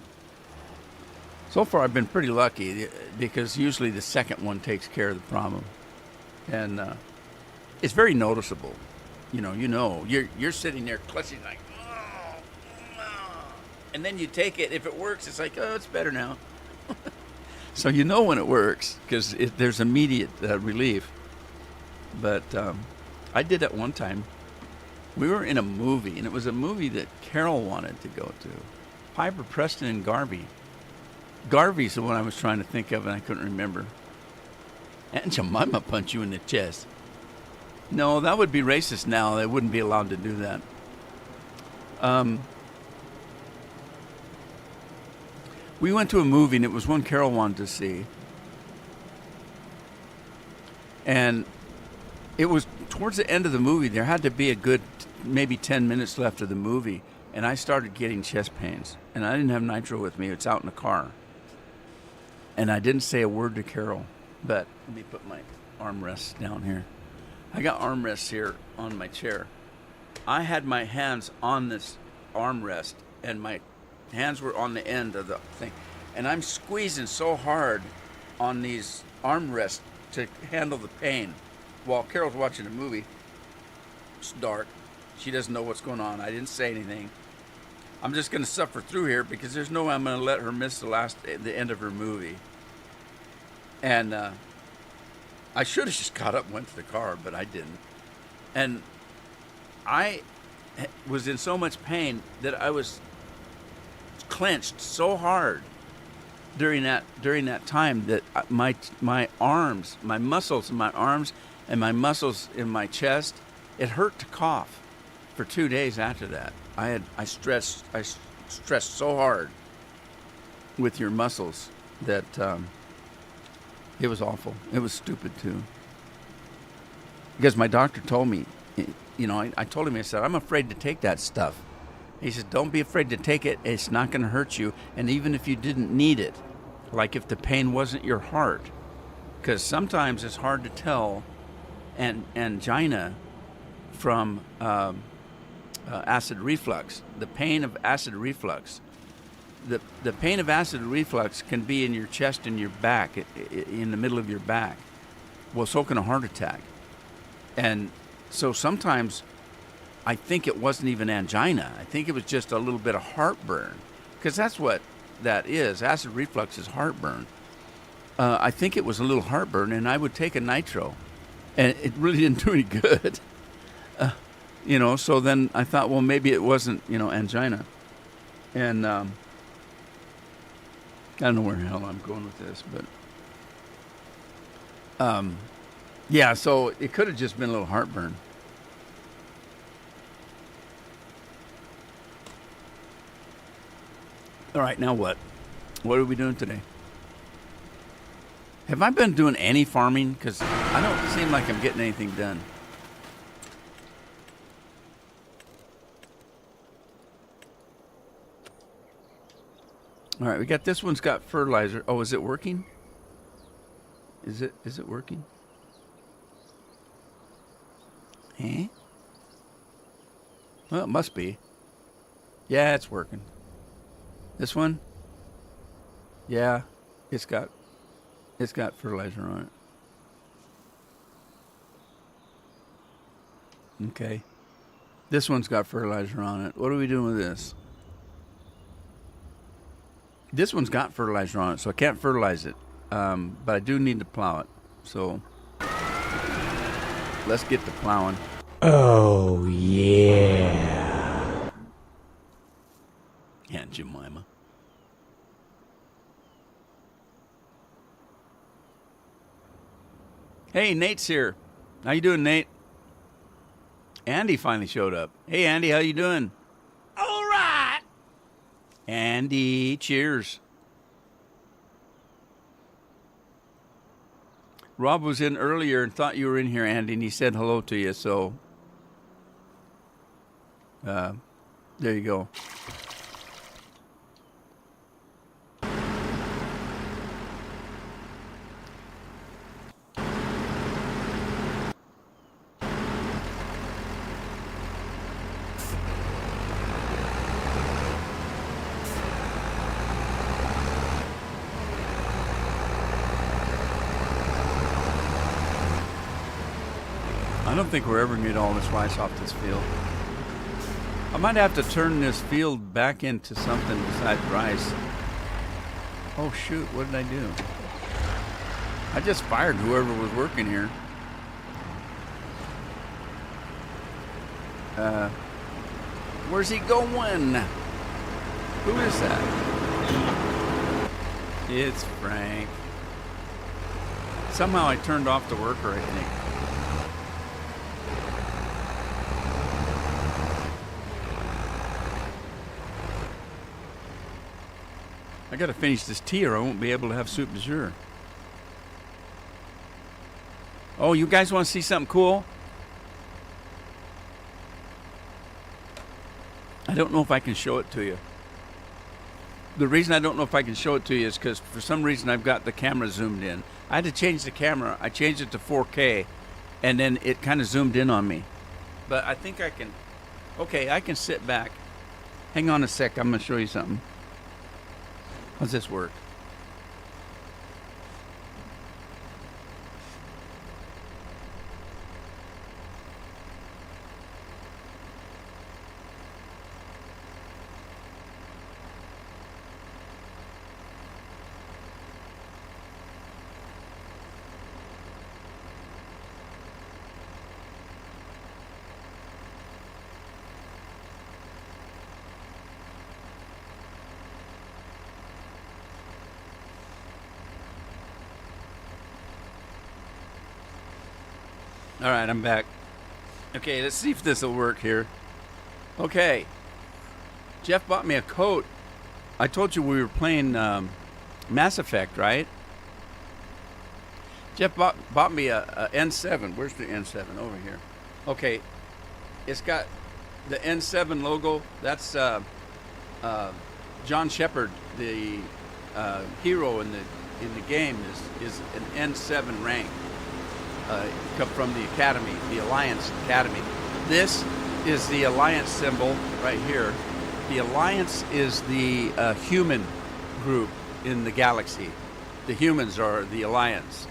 A: So far, I've been pretty lucky because usually the second one takes care of the problem. And it's very noticeable. You're sitting there clutching like, oh, oh. And then you take it. If it works, it's like, oh, it's better now. So you know when it works because there's immediate relief. But I did it one time. We were in a movie, and it was a movie that Carol wanted to go to. Piper, Preston, and Garvey. Garvey's the one I was trying to think of, and I couldn't remember. Aunt Jemima punch you in the chest. No, that would be racist now. They wouldn't be allowed to do that. We went to a movie, and it was one Carol wanted to see. And it was towards the end of the movie. There had to be a good maybe 10 minutes left of the movie. And I started getting chest pains. And I didn't have nitro with me. It's out in the car. And I didn't say a word to Carol. But let me put my armrests down here. I got armrests here on my chair. I had my hands on this armrest, and my hands were on the end of the thing. And I'm squeezing so hard on these armrests to handle the pain while Carol's watching a movie. It's dark. She doesn't know what's going on. I didn't say anything. I'm just going to suffer through here because there's no way I'm going to let her miss the end of her movie. And I should have just got up and went to the car, but I didn't. And I was in so much pain that I was clenched so hard during that time that my arms, my muscles in my arms and my muscles in my chest, it hurt to cough for 2 days after that. I stressed so hard with your muscles that it was awful. It was stupid too. Because my doctor told me, I told him, I said, I'm afraid to take that stuff. He said, don't be afraid to take it. It's not going to hurt you. And even if you didn't need it, like if the pain wasn't your heart, because sometimes it's hard to tell angina from acid reflux. The pain of acid reflux. The pain of acid reflux can be in your chest and your back, in the middle of your back. Well, so can a heart attack. And so sometimes I think it wasn't even angina. I think it was just a little bit of heartburn, because that's what that is. Acid reflux is heartburn. I think it was a little heartburn, and I would take a nitro, and it really didn't do any good. So then I thought, well, maybe it wasn't, angina. And I don't know where the hell I'm going with this, but yeah, so it could have just been a little heartburn. All right, now what? What are we doing today? Have I been doing any farming? Because I don't seem like I'm getting anything done. All right, we got this one's got fertilizer. Oh, is it working? Is it working? Eh? Well, it must be. Yeah, it's working. This one? Yeah, it's got fertilizer on it. Okay. This one's got fertilizer on it. What are we doing with this? This one's got fertilizer on it, so I can't fertilize it. But I do need to plow it. So let's get to plowing.
C: Oh, yeah.
A: Aunt Jemima. Hey, Nate's here. How you doing, Nate? Andy finally showed up. Hey, Andy, how you doing? All right. Andy, cheers. Rob was in earlier and thought you were in here, Andy, and he said hello to you. So, there you go. I don't think we're ever going to get all this rice off this field. I might have to turn this field back into something besides rice. Oh, shoot. What did I do? I just fired whoever was working here. Where's he going? Who is that? It's Frank. Somehow I turned off the worker, I think. I gotta finish this tea or I won't be able to have soup du jour. Oh, you guys want to see something cool? I don't know if I can show it to you. The reason I don't know if I can show it to you is because for some reason I've got the camera zoomed in. I had to change the camera. I changed it to 4K and then it kind of zoomed in on me. But I think I can. Okay, I can sit back. Hang on a sec. I'm going to show you something. How's this work? All right, I'm back. Okay, let's see if this will work here. Okay. Jeff bought me a coat. I told you we were playing Mass Effect, right? Jeff bought me a N7. Where's the N7? Over here. Okay. It's got the N7 logo. That's John Shepard, the hero in the game, is an N7 rank. Come from the Academy, the Alliance Academy. This is the Alliance symbol right here. The Alliance is the human group in the galaxy. The humans are the Alliance,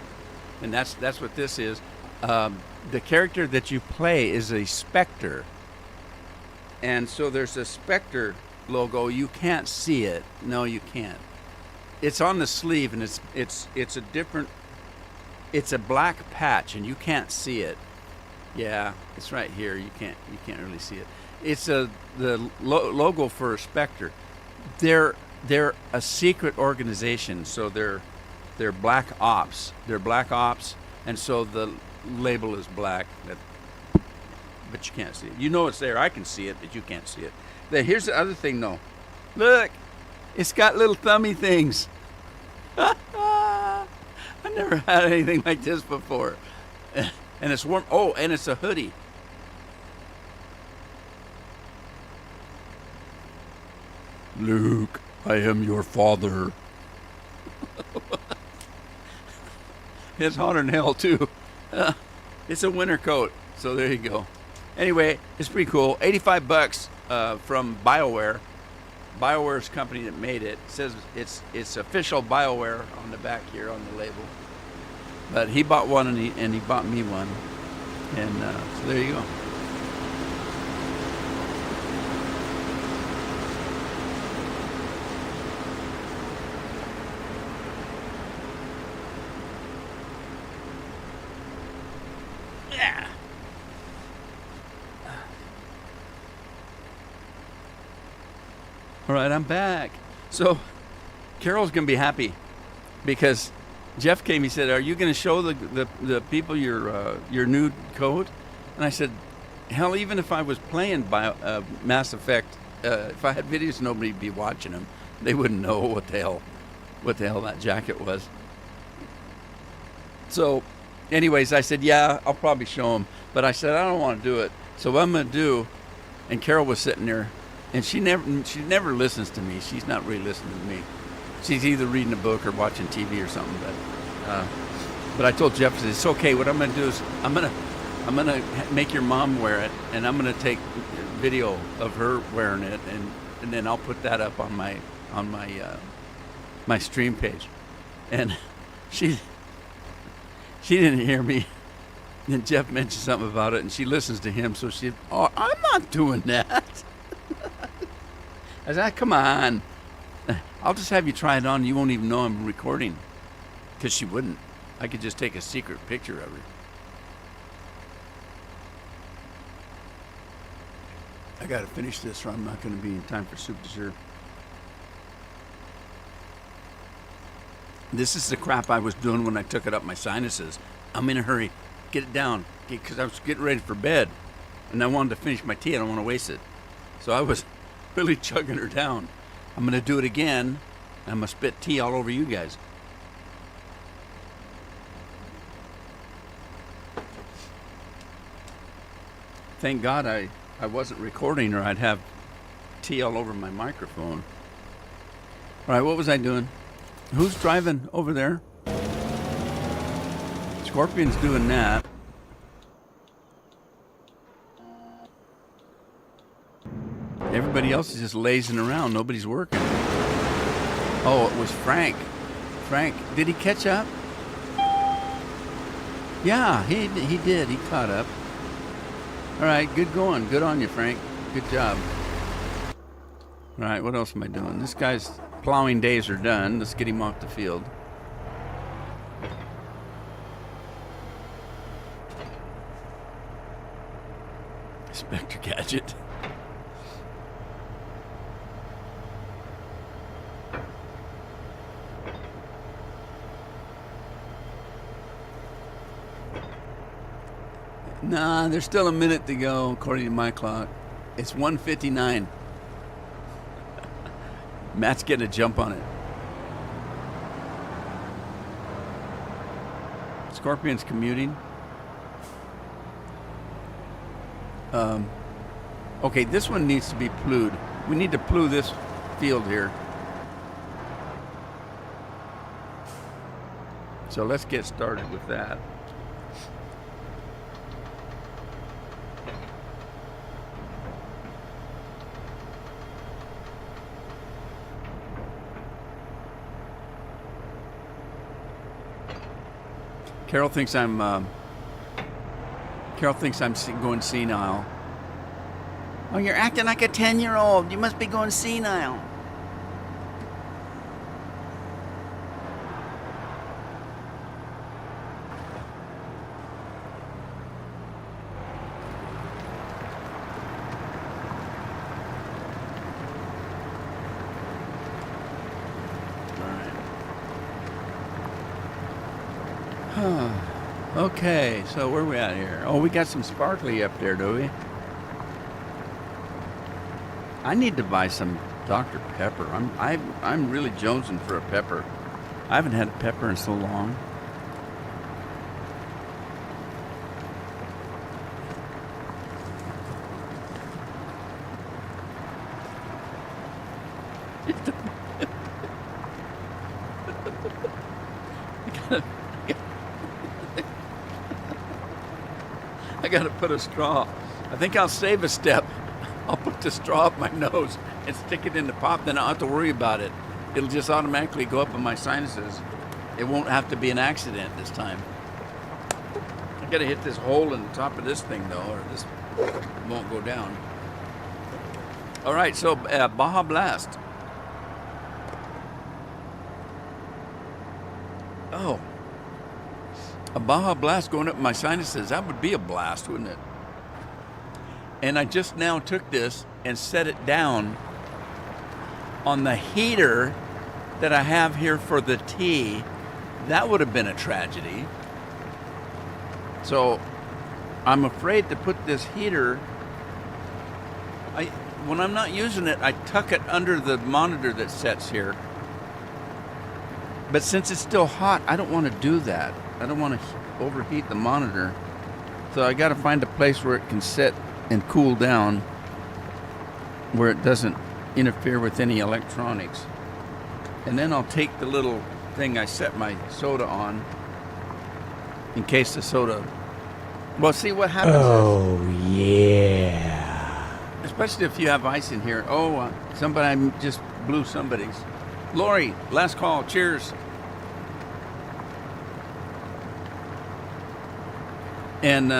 A: and that's what this is. The character that you play is a Spectre, and so there's a Spectre logo. You can't see it. No, you can't. It's on the sleeve, and it's a different. It's a black patch, and you can't see it. Yeah, it's right here. You can't really see it. It's the logo for Spectre. They're a secret organization, so they're black ops. They're black ops, and so the label is black. But you can't see it. You know it's there. I can see it, but you can't see it. Here's the other thing, though. Look, it's got little thummy things. I never had anything like this before. And it's warm. Oh, and it's a hoodie. Luke, I am your father. It's hotter than hell, too. It's a winter coat, so there you go. Anyway, it's pretty cool. $85 from BioWare. BioWare's company that made it. It says it's official BioWare on the back here on the label. But he bought one and he bought me one, and so there you go. All right, I'm back. So Carol's gonna be happy because Jeff came. He said, "Are you gonna show the people your new code?" And I said, "Hell, even if I was playing Mass Effect, if I had videos, nobody'd be watching them. They wouldn't know what the hell that jacket was." So, anyways, I said, "Yeah, I'll probably show them," but I said I don't want to do it. So what I'm gonna do, and Carol was sitting there. And she never listens to me. She's not really listening to me. She's either reading a book or watching TV or something. But I told Jeff, it's okay. What I'm going to do is I'm gonna make your mom wear it, and I'm going to take video of her wearing it, and then I'll put that up on my my stream page. And she didn't hear me. And Jeff mentioned something about it, and she listens to him, so I'm not doing that. I said, come on. I'll just have you try it on. You won't even know I'm recording. Because she wouldn't. I could just take a secret picture of her. I got to finish this or I'm not going to be in time for soup dessert. This is the crap I was doing when I took it up my sinuses. I'm in a hurry. Get it down. Because I was getting ready for bed. And I wanted to finish my tea. I don't want to waste it. So I was really chugging her down. I'm going to do it again. I'm going to spit tea all over you guys. Thank God I wasn't recording or I'd have tea all over my microphone. All right, what was I doing? Who's driving over there? Scorpion's doing that. Everybody else is just lazing around. Nobody's working. Oh, it was Frank. Frank, did he catch up? Yeah, he did. He caught up. All right, good going. Good on you, Frank. Good job. All right, what else am I doing? This guy's plowing days are done. Let's get him off the field. Spectre Gadget. Nah, there's still a minute to go, according to my clock. It's 1:59. Matt's getting a jump on it. Scorpion's commuting. Okay, this one needs to be plowed. We need to plow this field here. So let's get started with that. Carol thinks I'm going senile. Oh, you're acting like a 10-year-old. You must be going senile. Okay, so where are we at here? Oh, we got some sparkly up there, do we? I need to buy some Dr. Pepper. I'm really jonesing for a pepper. I haven't had a pepper in so long. I gotta put a straw. I think I'll save a step. I'll put the straw up my nose and stick it in the pop, then I don't have to worry about it. It'll just automatically go up in my sinuses. It won't have to be an accident this time. I gotta hit this hole in the top of this thing though, or this won't go down. All right, so Baja Blast. Oh, a Baja Blast going up my sinuses. That would be a blast, wouldn't it? And I just now took this and set it down on the heater that I have here for the tea, that would have been a tragedy. So I'm afraid to put this heater, when I'm not using it, I tuck it under the monitor that sets here. But since it's still hot, I don't want to do that. I don't want to overheat the monitor. So I got to find a place where it can sit and cool down, where it doesn't interfere with any electronics. And then I'll take the little thing I set my soda on, in case the soda... Well, see what happens.
C: Oh, yeah.
A: Especially if you have ice in here. Oh, somebody just blew somebody's. Lori, last call. Cheers. And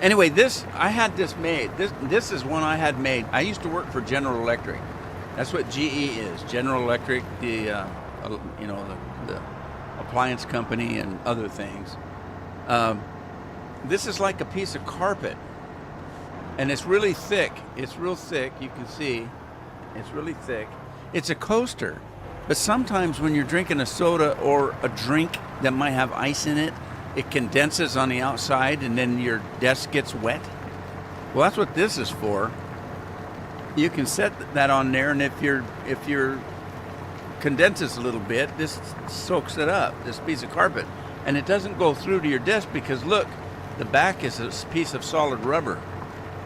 A: anyway, I had this made. This is one I had made. I used to work for General Electric. That's what GE is. General Electric, the appliance company and other things. This is like a piece of carpet, and it's really thick. It's real thick. You can see it's really thick. It's a coaster, but sometimes when you're drinking a soda or a drink that might have ice in it, it condenses on the outside, and then your desk gets wet. Well, that's what this is for. You can set that on there, and if your condenses a little bit, this soaks it up, this piece of carpet, and it doesn't go through to your desk because look, the back is a piece of solid rubber,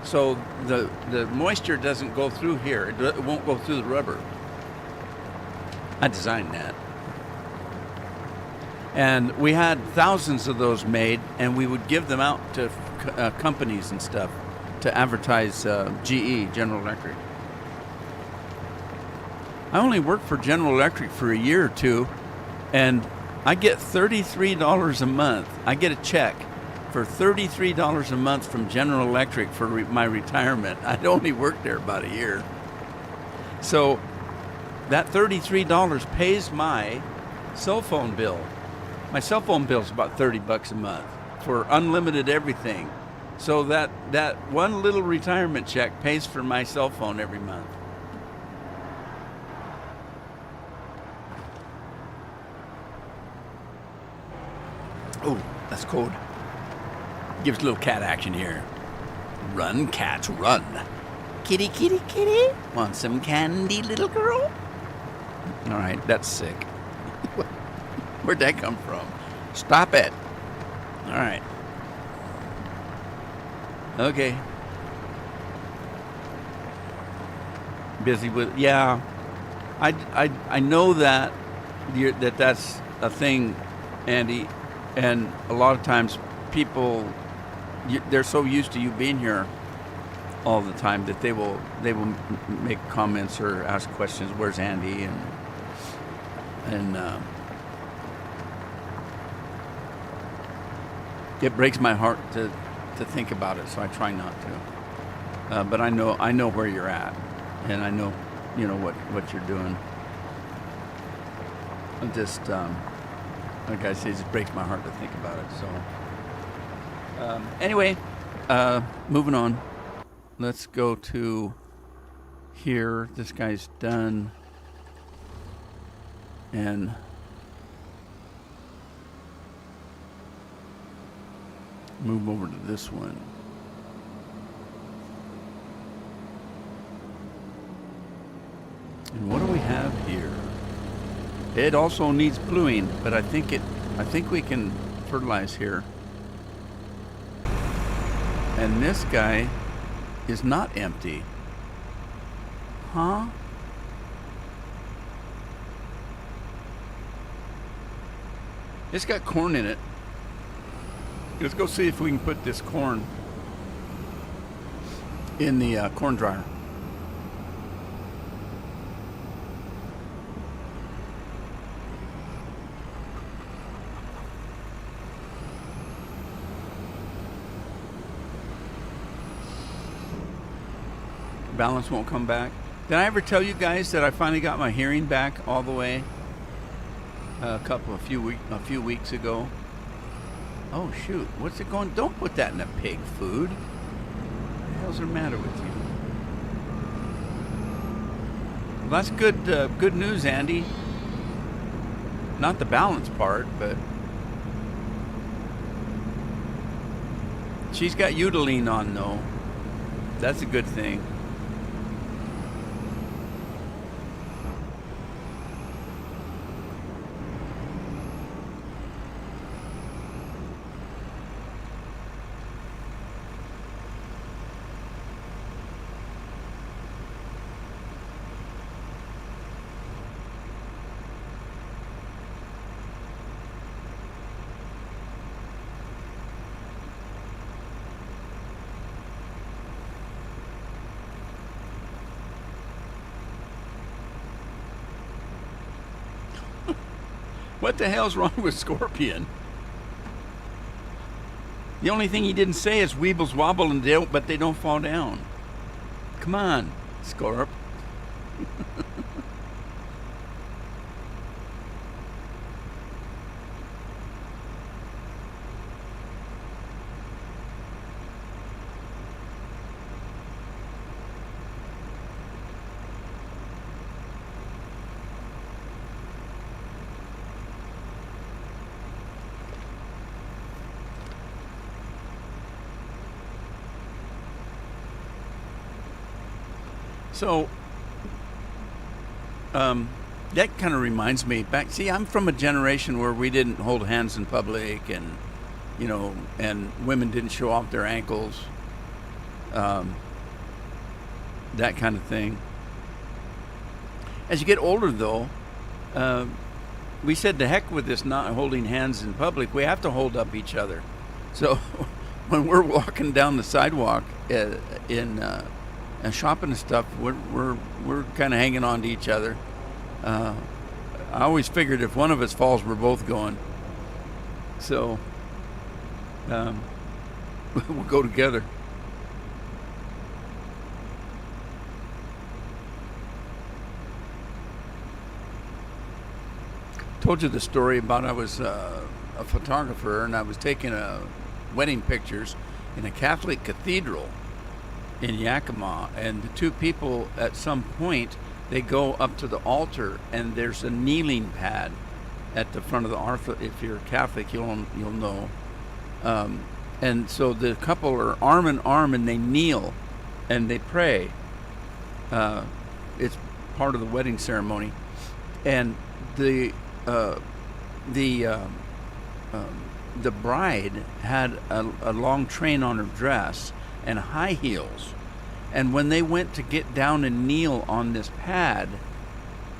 A: so the moisture doesn't go through here. It won't go through the rubber. I designed that, and we had thousands of those made, and we would give them out to companies and stuff to advertise GE, General Electric. I only worked for General Electric for a year or two, and I get $33 a month. I get a check for $33 a month from General Electric for my retirement. I'd only worked there about a year. So that $33 pays my cell phone bill. My cell phone bill is about $30 a month for unlimited everything. So that one little retirement check pays for my cell phone every month. Oh, that's cold. Gives a little cat action here. Run, cats, run. Kitty, kitty, kitty. Want some candy, little girl? All right, that's sick. Where'd that come from? Stop it. All right. Okay. Busy with, yeah. I know that that's a thing, Andy, and a lot of times people, they're so used to you being here all the time that they will make comments or ask questions. Where's Andy? And it breaks my heart to think about it, so I try not to. But I know where you're at, and I know what you're doing. I'm just like I say, it just breaks my heart to think about it. So anyway, moving on. Let's go to here. This guy's done, and move over to this one. And what do we have here? It also needs bluing, but I think we can fertilize here. And this guy is not empty. Huh? It's got corn in it. Let's go see if we can put this corn in the corn dryer. Balance won't come back. Did I ever tell you guys that I finally got my hearing back all the way a few weeks ago? Oh shoot, what's it going? Don't put that in a pig food. What the hell's the matter with you? Well, that's good news, Andy. Not the balance part, but she's got you to lean on, though. That's a good thing. What the hell's wrong with Scorpion? The only thing he didn't say is weebles wobble and but they don't fall down. Come on, Scorp. So, that kind of reminds me back. See, I'm from a generation where we didn't hold hands in public, and and women didn't show off their ankles, that kind of thing. As you get older, though, we said to heck with this not holding hands in public. We have to hold up each other. So, when we're walking down the sidewalk and shopping and stuff, we're kind of hanging on to each other. I always figured if one of us falls, we're both going. So we'll go together. Told you the story about I was a photographer and I was taking wedding pictures in a Catholic cathedral in Yakima, and the two people at some point they go up to the altar and there's a kneeling pad at the front of the altar. If you're Catholic, you'll know. And so the couple are arm in arm and they kneel and they pray. It's part of the wedding ceremony, and the bride had a long train on her dress and high heels, and when they went to get down and kneel on this pad,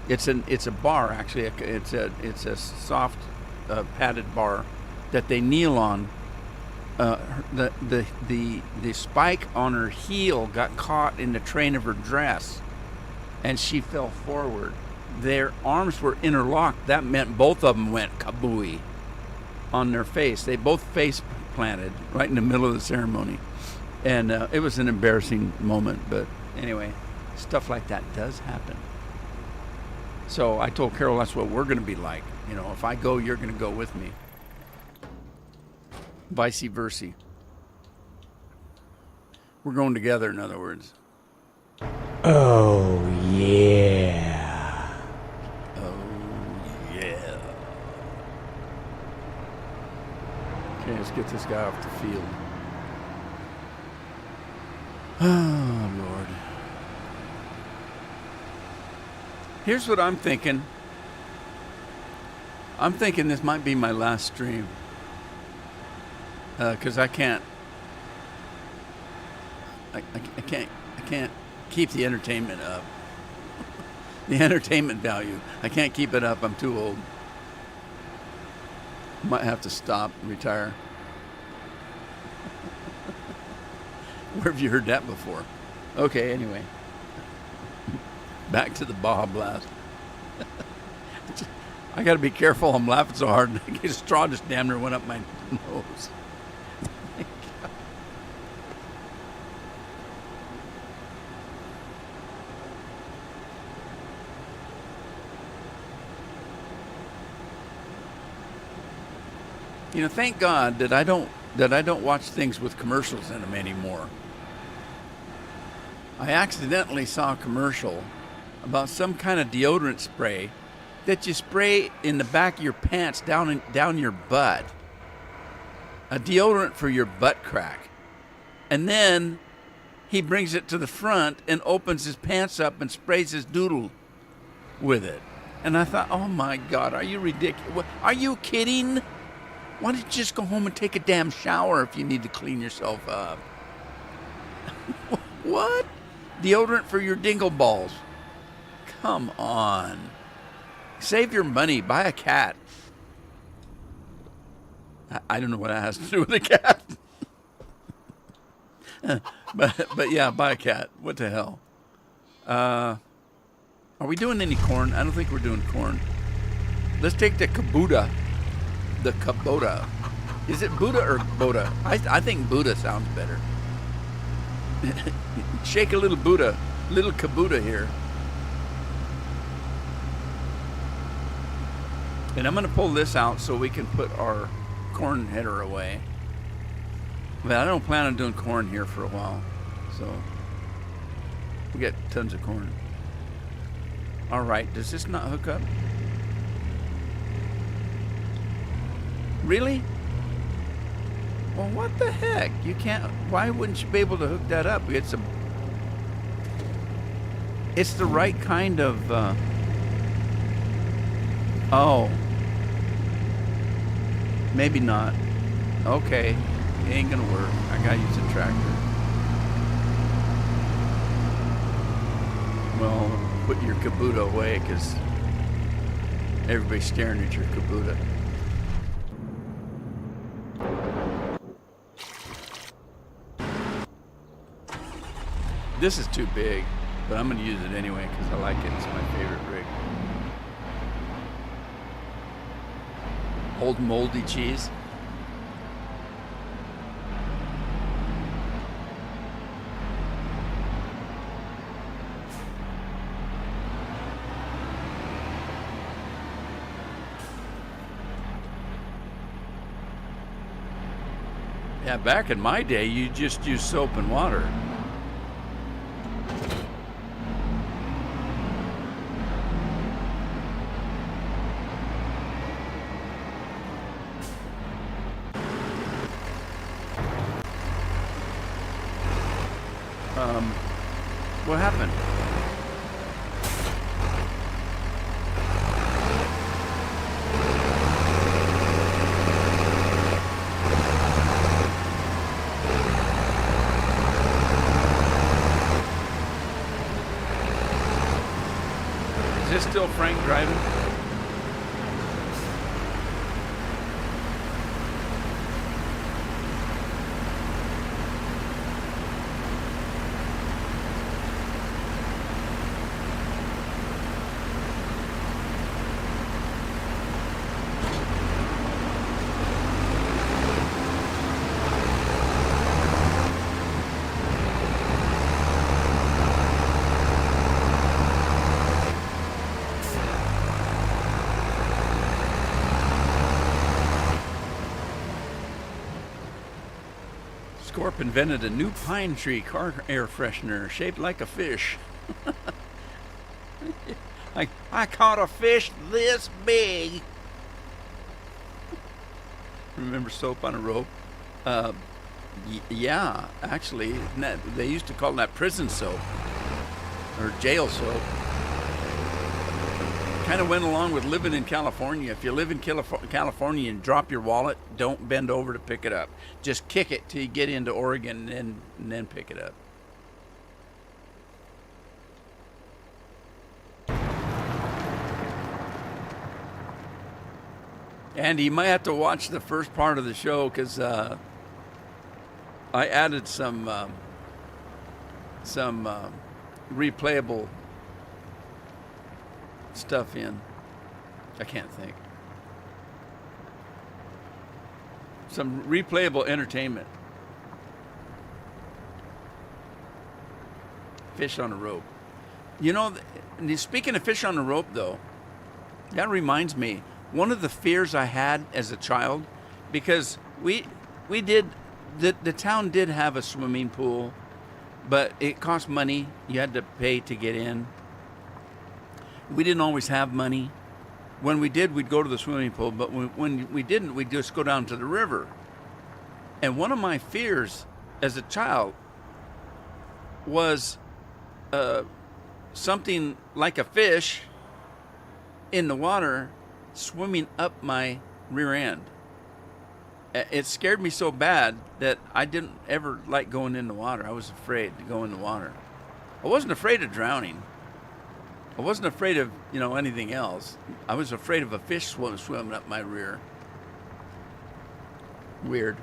A: it's a bar actually. It's a soft padded bar that they kneel on. The spike on her heel got caught in the train of her dress, and she fell forward. Their arms were interlocked. That meant both of them went kabooey on their face. They both face planted right in the middle of the ceremony. And it was an embarrassing moment, but anyway, stuff like that does happen. So I told Carol that's what we're going to be like. If I go, you're going to go with me. Vice versa. We're going together, in other words.
C: Oh, yeah.
A: Oh, yeah. Okay, let's get this guy off the field. Oh, Lord. Here's what I'm thinking. I'm thinking this might be my last stream. Because I can't keep the entertainment up. The entertainment value. I can't keep it up. I'm too old. Might have to stop and retire. Where have you heard that before? Okay, anyway. Back to the Baja Blast. I got to be careful. I'm laughing so hard. The straw just damn near went up my nose. Thank God that I don't watch things with commercials in them anymore. I accidentally saw a commercial about some kind of deodorant spray that you spray in the back of your pants down your butt. A deodorant for your butt crack. And then he brings it to the front and opens his pants up and sprays his doodle with it. And I thought, oh my God, are you ridiculous? Are you kidding? Why don't you just go home and take a damn shower if you need to clean yourself up? What? Deodorant for your dingle balls. Come on. Save your money. Buy a cat. I don't know what that has to do with a cat. but yeah, buy a cat. What the hell? Are we doing any corn? I don't think we're doing corn. Let's take the Kubota. The Kubota. Is it Buddha or Boda? I think Buddha sounds better. Shake a little Buddha. Little Kubota here. And I'm going to pull this out so we can put our corn header away. But I don't plan on doing corn here for a while. So we got tons of corn. All right, does this not hook up? Really? Well, what the heck? You can't, why wouldn't you be able to hook that up? It's the right kind of, oh. Maybe not. Okay, it ain't gonna work. I gotta use a tractor. Well, put your Kubota away, because everybody's staring at your Kubota. This is too big, but I'm gonna use it anyway because I like it. It's my favorite rig. Old moldy cheese. Yeah, back in my day, you just used soap and water. What happened? Is this still Frank driving? Scorp invented a new pine tree car air freshener shaped like a fish. I caught a fish this big. Remember soap on a rope? Yeah, actually, they used to call that prison soap or jail soap. Kind of went along with living in California. If you live in California and drop your wallet, don't bend over to pick it up. Just kick it till you get into Oregon and then pick it up. And you might have to watch the first part of the show because I added some replayable stuff in. I can't think. Some replayable entertainment. Fish on a rope. You know, speaking of fish on a rope, though, that reminds me, one of the fears I had as a child, because we did, the town did have a swimming pool, but it cost money. You had to pay to get in. We didn't always have money. When we did, we'd go to the swimming pool, but when we didn't, we'd just go down to the river. And one of my fears as a child was something like a fish in the water swimming up my rear end. It scared me so bad that I didn't ever like going in the water. I was afraid to go in the water. I wasn't afraid of drowning. I wasn't afraid of, anything else. I was afraid of a fish swimming up my rear. Weird.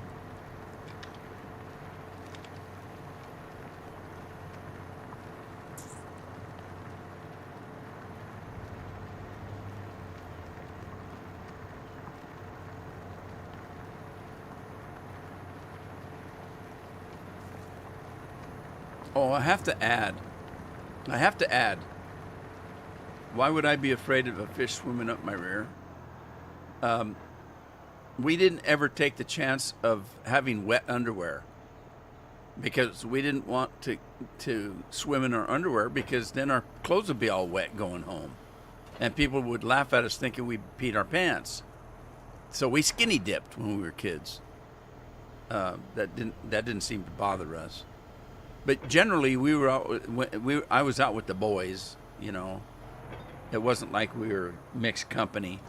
A: Oh, I have to add. Why would I be afraid of a fish swimming up my rear? We didn't ever take the chance of having wet underwear because we didn't want to swim in our underwear because then our clothes would be all wet going home. And people would laugh at us thinking we peed our pants. So we skinny dipped when we were kids. That didn't seem to bother us. But generally, I was out with the boys, It wasn't like we were mixed company,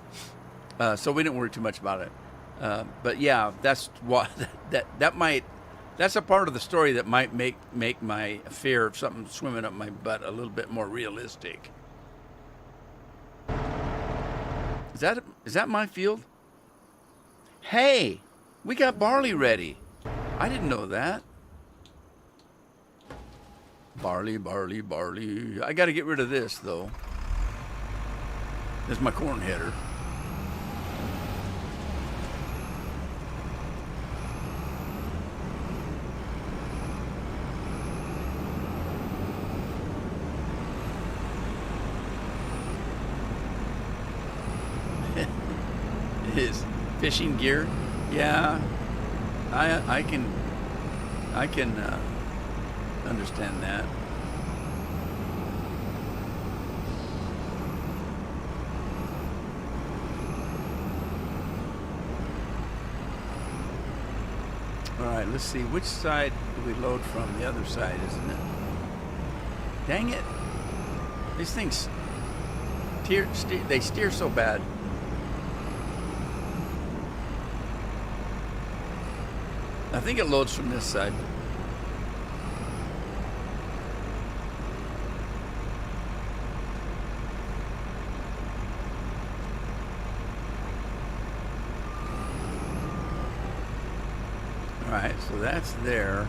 A: so we didn't worry too much about it. But yeah, that's what that's a part of the story that might make my fear of something swimming up my butt a little bit more realistic. Is that my field? Hey, we got barley ready. I didn't know that. Barley, barley, barley. I got to get rid of this, though. This is my corn header. His fishing gear. Yeah, I can understand that. All right, let's see. Which side do we load from? The other side, isn't it? Dang it. These things they steer so bad. I think it loads from this side. Alright, so that's there.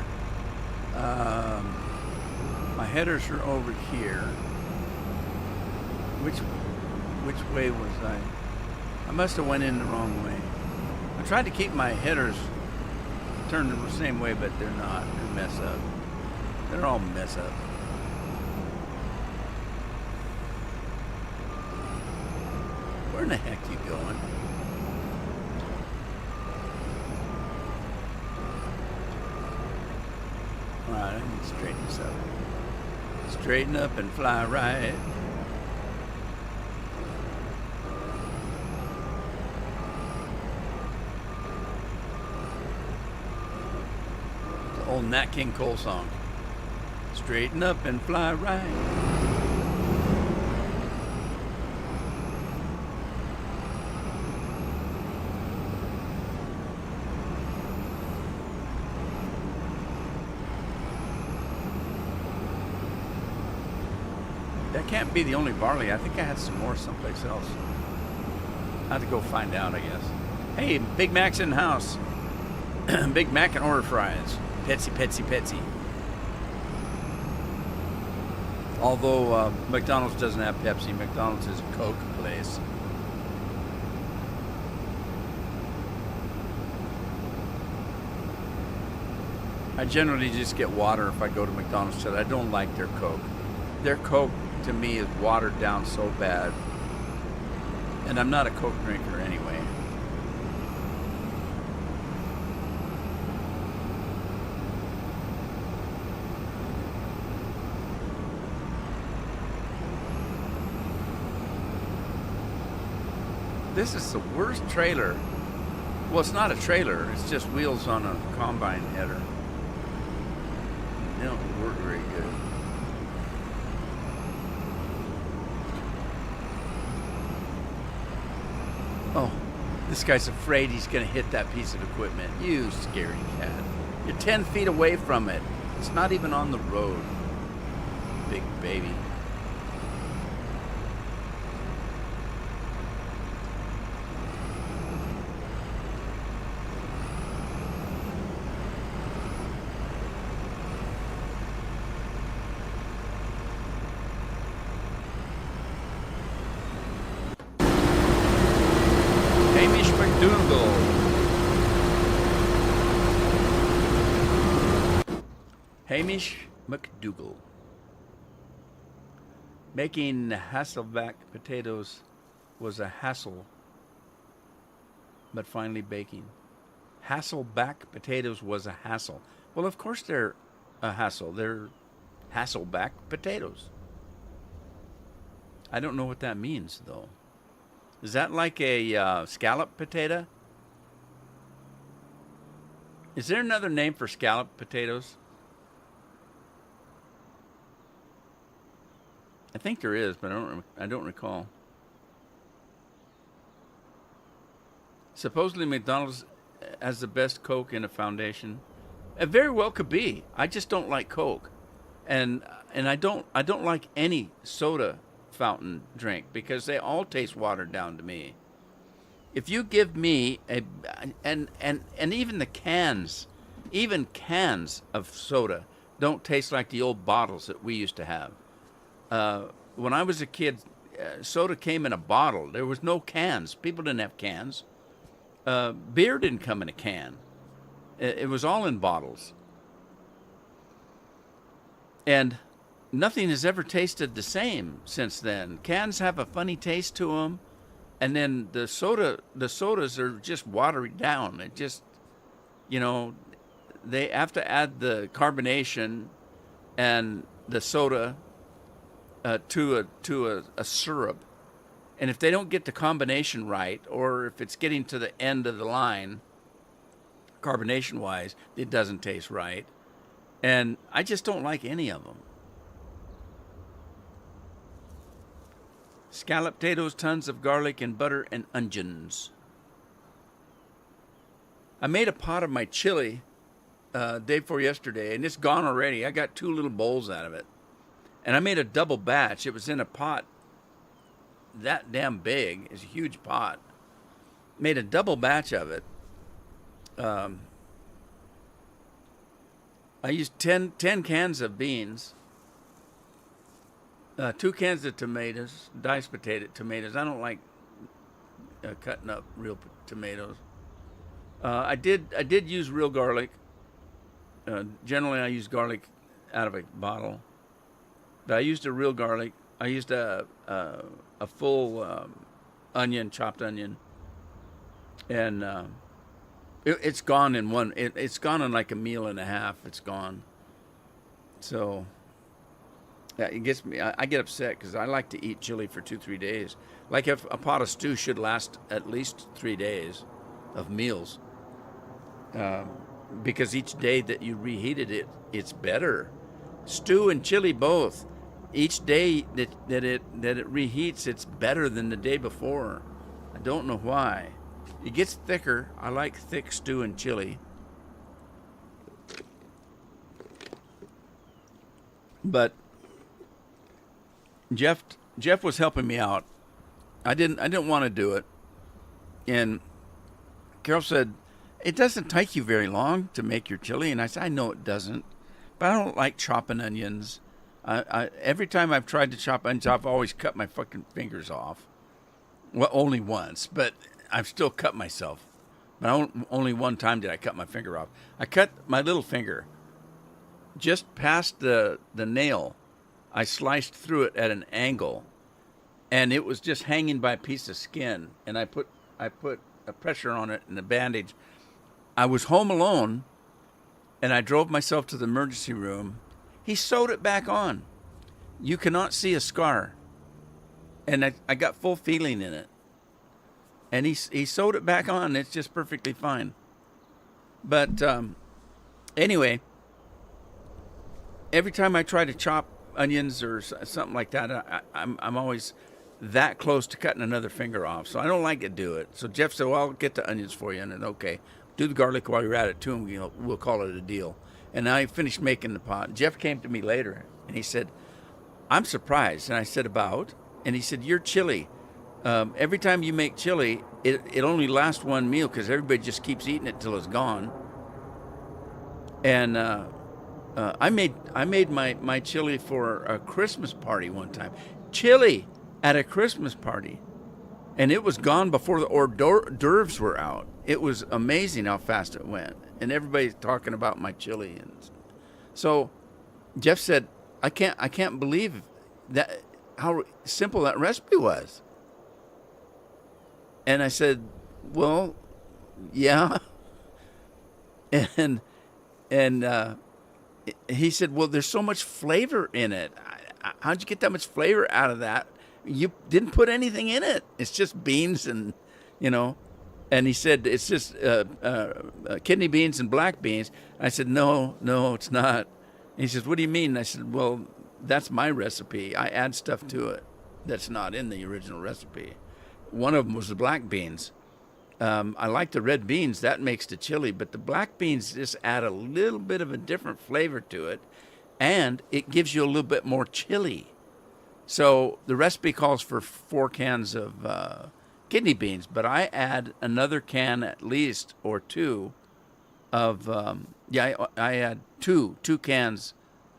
A: My headers are over here. Which way was I? I must have went in the wrong way. I tried to keep my headers turned the same way, but they're not. They're mess up. They're all mess up. Where in the heck are you going? Alright, I need to straighten this up. Straighten up and fly right. Old Nat King Cole song. Straighten up and fly right. That can't be the only barley. I think I had some more someplace else. I have to go find out, I guess. Hey, Big Mac's in the house. Big Mac and order fries. Petsy, Petsy, Petsy. Although McDonald's doesn't have Pepsi, McDonald's is a Coke place. I generally just get water if I go to McDonald's because I don't like their Coke. Their Coke, to me, is watered down so bad. And I'm not a Coke drinker anyway. This is the worst trailer. Well, it's not a trailer. It's just wheels on a combine header. They don't work very good. Oh, this guy's afraid he's going to hit that piece of equipment. You scary cat. You're 10 feet away from it. It's not even on the road. Big baby. Hamish McDougall. Hamish McDougall. Making Hasselback potatoes was a hassle, but finally baking. Hasselback potatoes was a hassle. Well, of course they're a hassle. They're Hasselback potatoes. I don't know what that means, though. Is that like a scallop potato? Is there another name for scallop potatoes? I think there is, but I don't recall. Supposedly McDonald's has the best Coke in a foundation. It very well could be. I just don't like Coke, and I don't like any soda fountain drink because they all taste watered down to me. If you give me and even the cans, even cans of soda don't taste like the old bottles that we used to have. When I was a kid, soda came in a bottle. There was no cans. People didn't have cans. Beer didn't come in a can. It was all in bottles. And nothing has ever tasted the same since then. Cans have a funny taste to them, and then the sodas are just watered down. It just, they have to add the carbonation and the soda to a syrup, and if they don't get the combination right, or if it's getting to the end of the line, carbonation wise, it doesn't taste right, and I just don't like any of them. Scallop potatoes, tons of garlic and butter and onions. I made a pot of my chili day before yesterday, and it's gone already. I got 2 little bowls out of it. And I made a double batch. It was in a pot that damn big. It's a huge pot. Made a double batch of it. I used 10 cans of beans, 2 cans of tomatoes, diced tomatoes. I don't like cutting up real tomatoes. I did use real garlic. Generally, I use garlic out of a bottle. But I used a real garlic. I used a full onion, chopped onion, and it's gone in one. It's gone in like a meal and a half. It's gone. So yeah, it gets me. I get upset because I like to eat chili for 2-3 days. Like if a pot of stew should last at least 3 days of meals, because each day that you reheated it, it's better. Stew and chili both. Each day that it reheats, it's better than the day before. I don't know why. It gets thicker. I like thick stew and chili. But Jeff was helping me out. I didn't want to do it. And Carol said, "It doesn't take you very long to make your chili." And I said, "I know it doesn't, but I don't like chopping onions. Every time I've tried to chop onions, I've always cut my fucking fingers off. Well, only once, but I've still cut myself. But only one time did I cut my finger off. I cut my little finger just past the nail. I sliced through it at an angle, and it was just hanging by a piece of skin. And I put a pressure on it and a bandage. I was home alone, and I drove myself to the emergency room. He sewed it back on. You cannot see a scar. And I got full feeling in it. and he sewed it back on. It's just perfectly fine. But anyway, every time I try to chop onions or something like that, I'm always that close to cutting another finger off. So I don't like to do it. So Jeff said, well, I'll get the onions for you. And then, okay, do the garlic while you're at it too, and we'll call it a deal. And I finished making the pot. Jeff came to me later, and he said, I'm surprised. And I said, about? And he said, your chili. Every time you make chili, it only lasts one meal because everybody just keeps eating it till it's gone. And I made my chili for a Christmas party one time. Chili at a Christmas party, and it was gone before the hors d'oeuvres were out. It was amazing how fast it went, and everybody's talking about my chili. And so Jeff said, I can't believe that how simple that recipe was. And I said, well, yeah. And he said, well, there's so much flavor in it. How'd you get that much flavor out of that? You didn't put anything in it. It's just beans and, and he said, it's just kidney beans and black beans. I said, no, it's not. And he says, what do you mean? I said, well, that's my recipe. I add stuff to it that's not in the original recipe. One of them was the black beans. I like the red beans. That makes the chili. But the black beans just add a little bit of a different flavor to it. And it gives you a little bit more chili. So the recipe calls for 4 cans of kidney beans. But I add another can at least or 2 of, I add two cans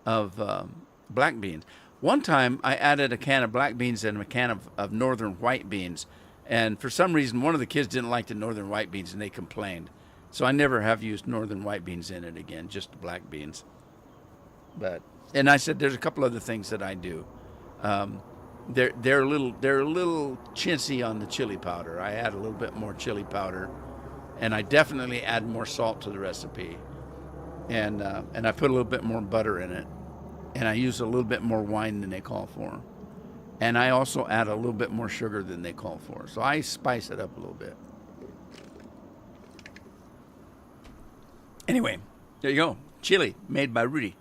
A: of black beans. One time I added a can of black beans and a can of northern white beans. And for some reason, one of the kids didn't like the northern white beans, and they complained. So I never have used northern white beans in it again, just the black beans. And I said, there's a couple other things that I do. They're a little chintzy on the chili powder. I add a little bit more chili powder, and I definitely add more salt to the recipe. And I put a little bit more butter in it, and I use a little bit more wine than they call for. And I also add a little bit more sugar than they call for. So I spice it up a little bit. Anyway, there you go. Chili made by Rudy.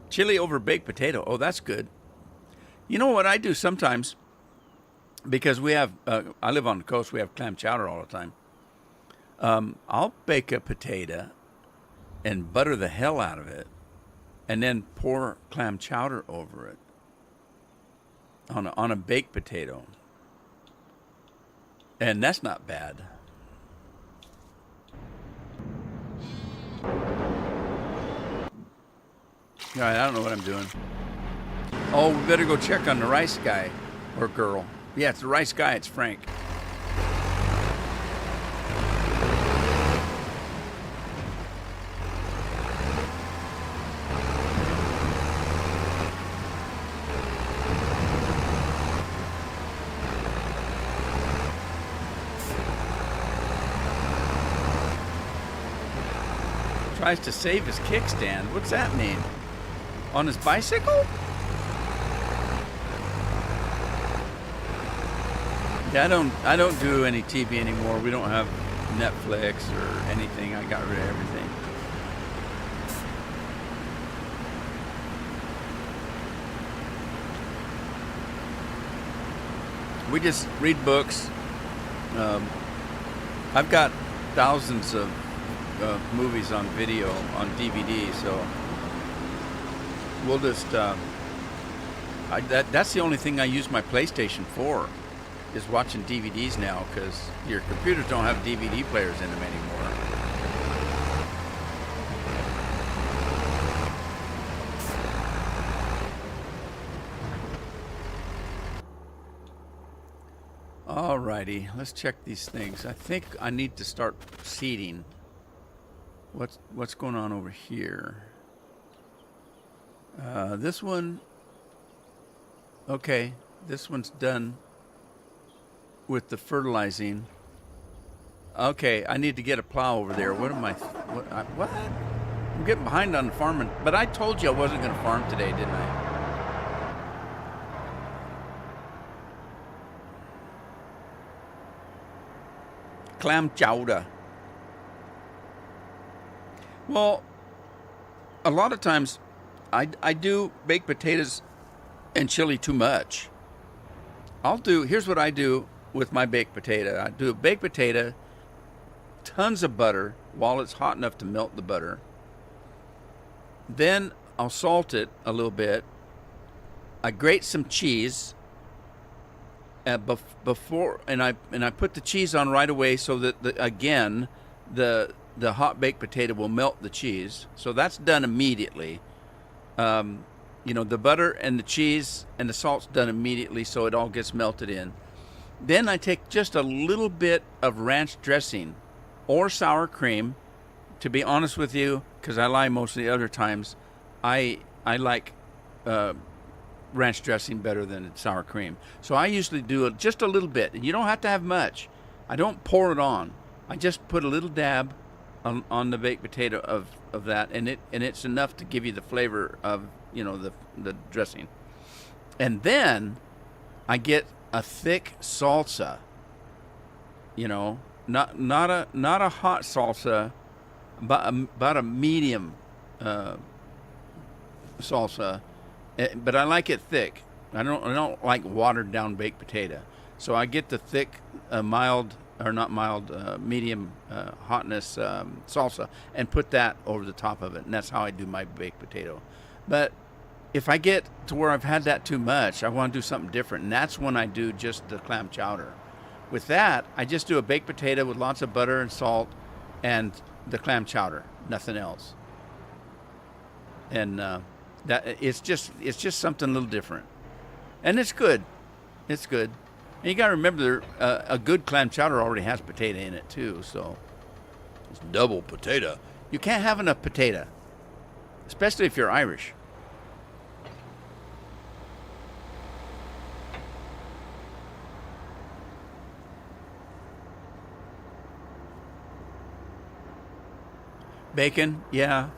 A: Chili over baked potato. Oh, that's good. You know what I do sometimes? Because we have, I live on the coast, we have clam chowder all the time. I'll bake a potato and butter the hell out of it, and then pour clam chowder over it. On a baked potato. And that's not bad. All right, I don't know what I'm doing. Oh, we better go check on the rice guy or girl. Yeah, it's the rice guy. It's Frank. Tries to save his kickstand. What's that mean? On his bicycle? Yeah, I don't do any TV anymore. We don't have Netflix or anything. I got rid of everything. We just read books. I've got thousands of movies on video, on DVD, so we'll just that's the only thing I use my PlayStation for, is watching DVDs now, because your computers don't have DVD players in them anymore. Alrighty, let's check these things. I think I need to start seeding. What's going on over here? This one, okay, this one's done with the fertilizing. Okay, I need to get a plow over there. What? I'm getting behind on the farming, but I told you I wasn't going to farm today, didn't I? clam chowder. Well, a lot of times I do baked potatoes and chili too much. Here's what I do with my baked potato. I do a baked potato, tons of butter while it's hot enough to melt the butter. Then I'll salt it a little bit. I grate some cheese before, and I put the cheese on right away so that the hot baked potato will melt the cheese. So that's done immediately. The butter and the cheese and the salt's done immediately, so it all gets melted in. Then I take just a little bit of ranch dressing or sour cream. To be honest with you, because I lie most of the other times, I like ranch dressing better than sour cream. So I usually do just a little bit. And you don't have to have much. I don't pour it on. I just put a little dab on the baked potato of that, and it's enough to give you the flavor of the dressing. And then I get a thick salsa. Not a hot salsa, but about a medium salsa. But I like it thick. I don't like watered down baked potato. So I get the thick, medium hotness salsa and put that over the top of it. And that's how I do my baked potato. But if I get to where I've had that too much, I want to do something different. And that's when I do just the clam chowder. With that, I just do a baked potato with lots of butter and salt and the clam chowder, nothing else. And that it's just something a little different. And it's good. It's good. And you got to remember, a good clam chowder already has potato in it too, so it's double potato. You can't have enough potato, especially if you're Irish. Bacon, yeah.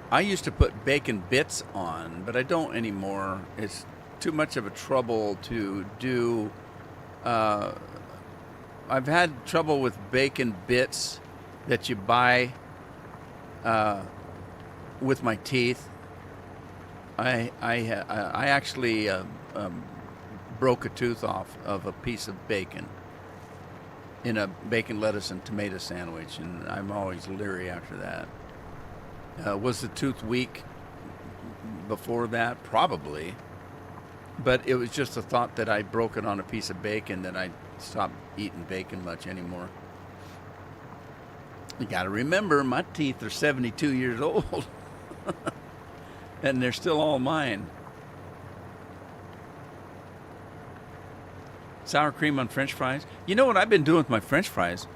A: I used to put bacon bits on, but I don't anymore. It's too much of a trouble to do. I've had trouble with bacon bits that you buy with my teeth. I actually broke a tooth off of a piece of bacon in a bacon, lettuce, and tomato sandwich, and I'm always leery after that. Was the tooth weak before that? Probably. But it was just the thought that I broke it on a piece of bacon that I stopped eating bacon much anymore. You got to remember, my teeth are 72 years old. And they're still all mine. Sour cream on French fries. You know what I've been doing with my French fries?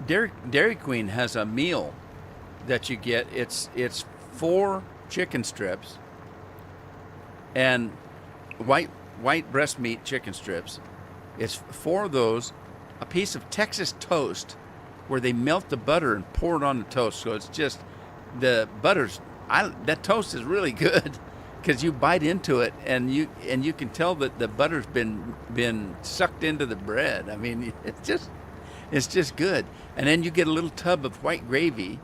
A: Dairy Queen has a meal that you get. It's 4 chicken strips and white breast meat chicken strips. It's 4 of those, a piece of Texas toast where they melt the butter and pour it on the toast. So it's just the butter's. That toast is really good because you bite into it and you can tell that the butter's been sucked into the bread. I mean, it's just good. And then you get a little tub of white gravy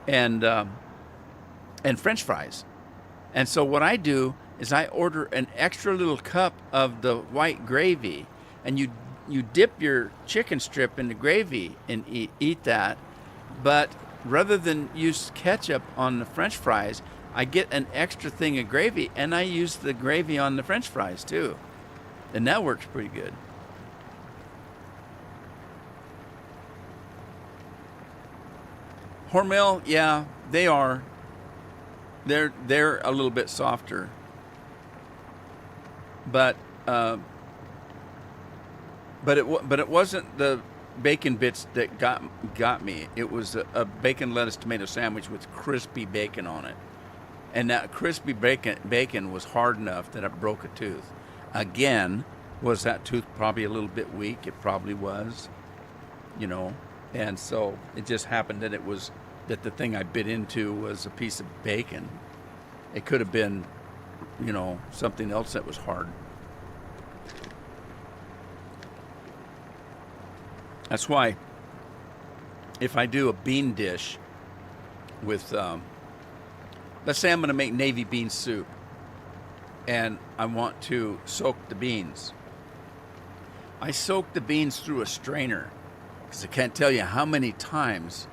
A: and French fries. And so what I do is I order an extra little cup of the white gravy, and you dip your chicken strip in the gravy and eat that. But rather than use ketchup on the French fries, I get an extra thing of gravy, and I use the gravy on the French fries too. And that works pretty good. Hormel, yeah, they are. They're a little bit softer, but it wasn't the bacon bits that got me. It was a bacon lettuce tomato sandwich with crispy bacon on it, and that crispy bacon was hard enough that I broke a tooth. Again, was that tooth probably a little bit weak? It probably was, and so it just happened that the thing I bit into was a piece of bacon. It could have been something else that was hard. That's why if I do a bean dish with, let's say I'm going to make navy bean soup and I want to soak the beans. I soak the beans through a strainer because I can't tell you how many times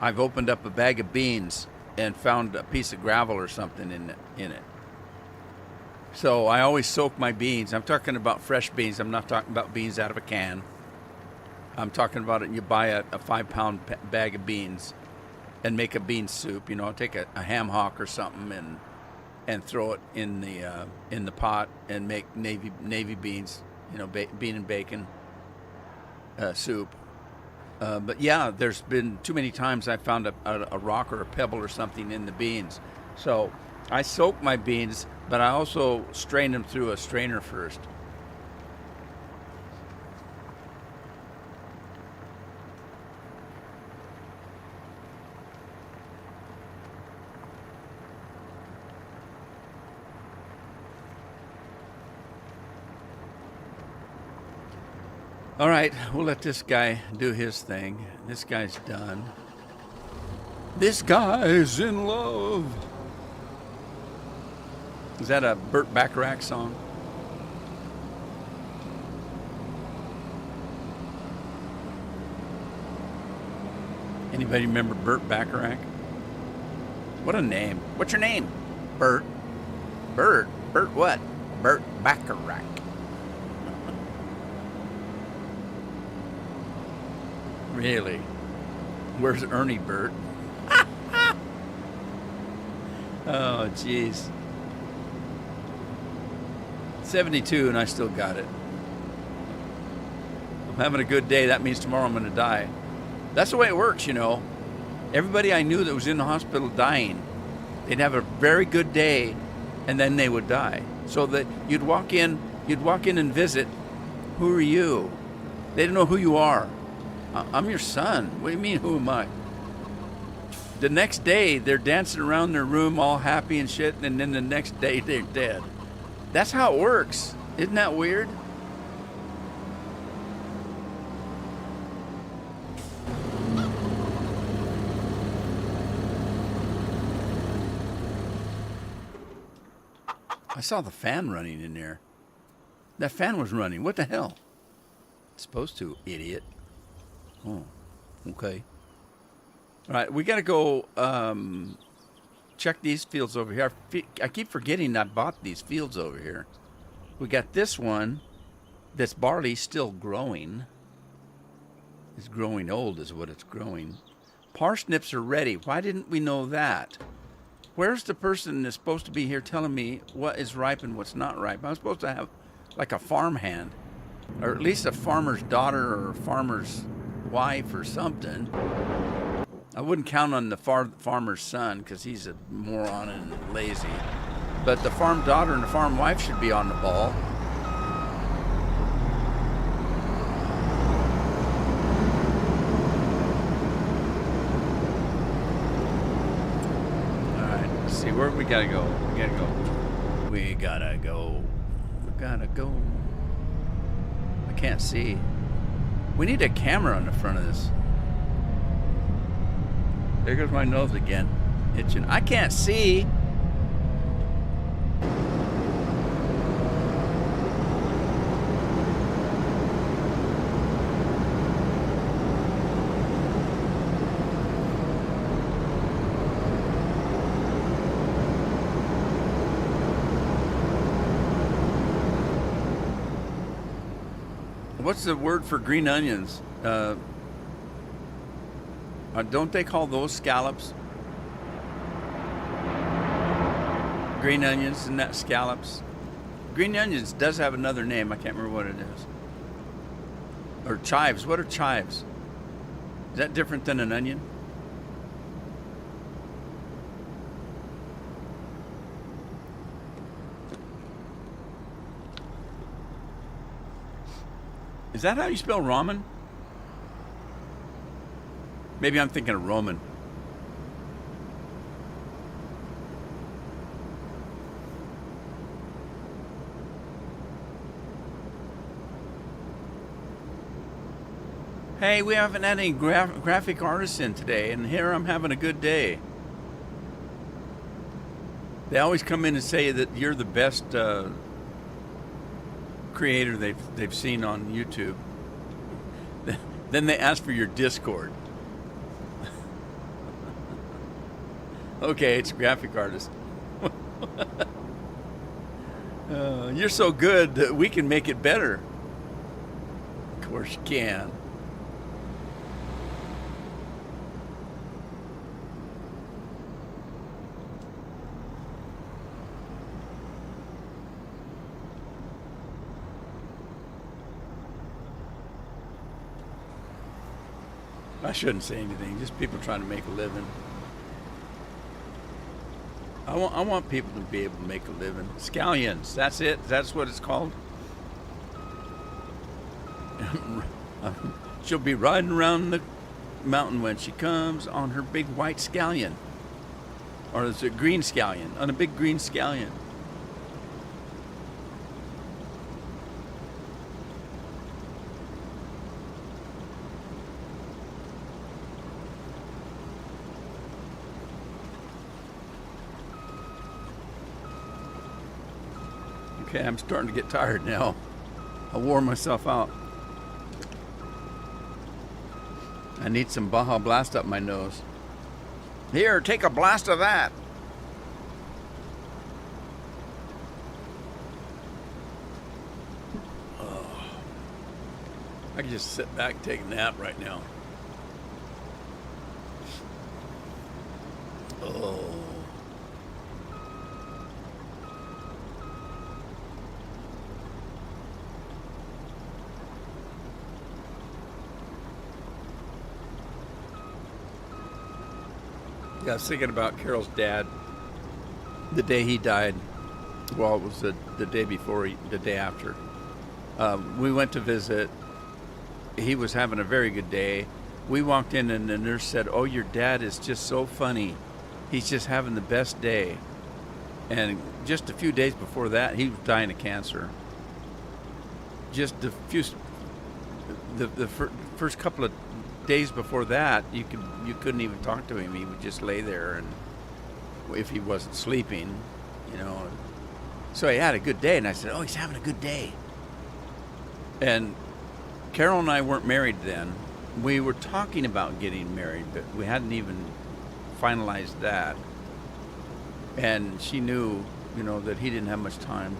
A: I've opened up a bag of beans and found a piece of gravel or something in it. So I always soak my beans. I'm talking about fresh beans. I'm not talking about beans out of a can. I'm talking about it. You buy a 5-pound bag of beans and make a bean soup. Take a ham hock or something and throw it in the pot and make navy beans. Bean and bacon soup. But yeah, there's been too many times I found a rock or a pebble or something in the beans. So I soak my beans, but I also strain them through a strainer first. All right, we'll let this guy do his thing. This guy's done. This guy's in love. Is that a Burt Bacharach song? Anybody remember Burt Bacharach? What a name. What's your name? Burt. Burt what? Burt Bacharach. Really? Where's Ernie Burt? Oh, jeez. 72 and I still got it. I'm having a good day. That means tomorrow I'm going to die. That's the way it works, Everybody I knew that was in the hospital dying, they'd have a very good day and then they would die. So that you'd walk in and visit. Who are you? They don't know who you are. I'm your son. What do you mean, who am I? The next day, they're dancing around their room all happy and shit, and then the next day, they're dead. That's how it works. Isn't that weird? I saw the fan running in there. That fan was running. What the hell? It's supposed to, idiot. Oh, okay. All right, we got to go check these fields over here. I keep forgetting I bought these fields over here. We got this one. This barley still growing. It's growing old is what it's growing. Parsnips are ready. Why didn't we know that? Where's the person that's supposed to be here telling me what is ripe and what's not ripe? I'm supposed to have like a farmhand, or at least a farmer's daughter or a farmer's wife or something. I wouldn't count on the farmer's son because he's a moron and lazy. But the farm daughter and the farm wife should be on the ball. All right, let's see where we gotta go. We gotta go. I can't see. We need a camera on the front of this. There goes my nose again, itching. I can't see. What's the word for green onions? Don't they call those scallops? Green onions, isn't that scallops? Green onions does have another name. I can't remember what it is. Or chives. What are chives? Is that different than an onion? Is that how you spell ramen? Maybe I'm thinking of Roman. Hey, we haven't had any graphic artists in today, and here I'm having a good day. They always come in and say that you're the best creator they've seen on YouTube. Then they ask for your Discord. Okay, it's a graphic artist. You're so good that we can make it better. Of course you can. I shouldn't say anything. Just people trying to make a living. I want people to be able to make a living. Scallions. That's it. That's what it's called. She'll be riding around the mountain when she comes on her big white scallion, or it's a green scallion, on a big green scallion. Okay, I'm starting to get tired now. I wore myself out. I need some Baja Blast up my nose. Here, take a blast of that. Oh. I can just sit back and take a nap right now. Oh. Yeah, I was thinking about Carol's dad the day he died. Well, it was the day before, the day after. We went to visit. He was having a very good day. We walked in and the nurse said, "Oh, your dad is just so funny. He's just having the best day." And just a few days before that, he was dying of cancer. Just the first couple of days before that, you couldn't even talk to him. He would just lay there, and if he wasn't sleeping, you know. So he had a good day, and I said, "Oh, he's having a good day." And Carol and I weren't married then. We were talking about getting married, but we hadn't even finalized that. And she knew, you know, that he didn't have much time.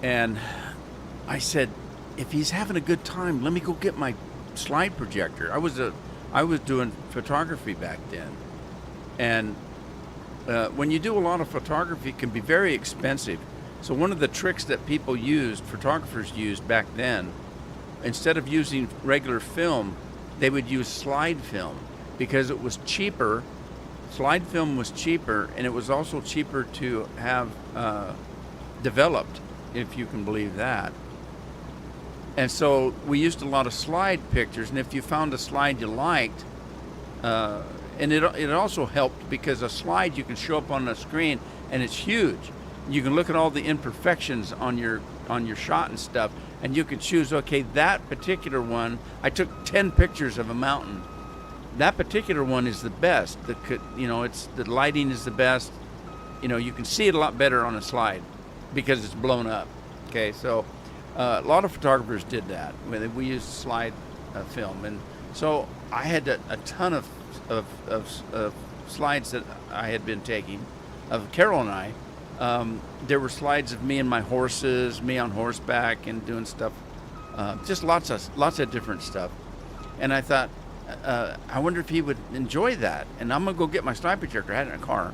A: And I said, "If he's having a good time, let me go get my slide projector." I was doing photography back then, and when you do a lot of photography, it can be very expensive. So one of the tricks that photographers used back then, instead of using regular film, they would use slide film because it was cheaper. Slide film was cheaper, and it was also cheaper to have developed, if you can believe that. And so we used a lot of slide pictures, and if you found a slide you liked, and it also helped because a slide you can show up on the screen and it's huge. You can look at all the imperfections on your shot and stuff, and you can choose, okay, that particular one, I took 10 pictures of a mountain. That particular one is the best. The lighting is the best. You know, you can see it a lot better on a slide because it's blown up. Okay, so a lot of photographers did that. We used slide film, and so I had a ton of slides that I had been taking of Carol and I. There were slides of me and my horses, me on horseback, and doing stuff, just lots of different stuff. And I thought, I wonder if he would enjoy that. And I'm gonna go get my slide projector. I had it in a car.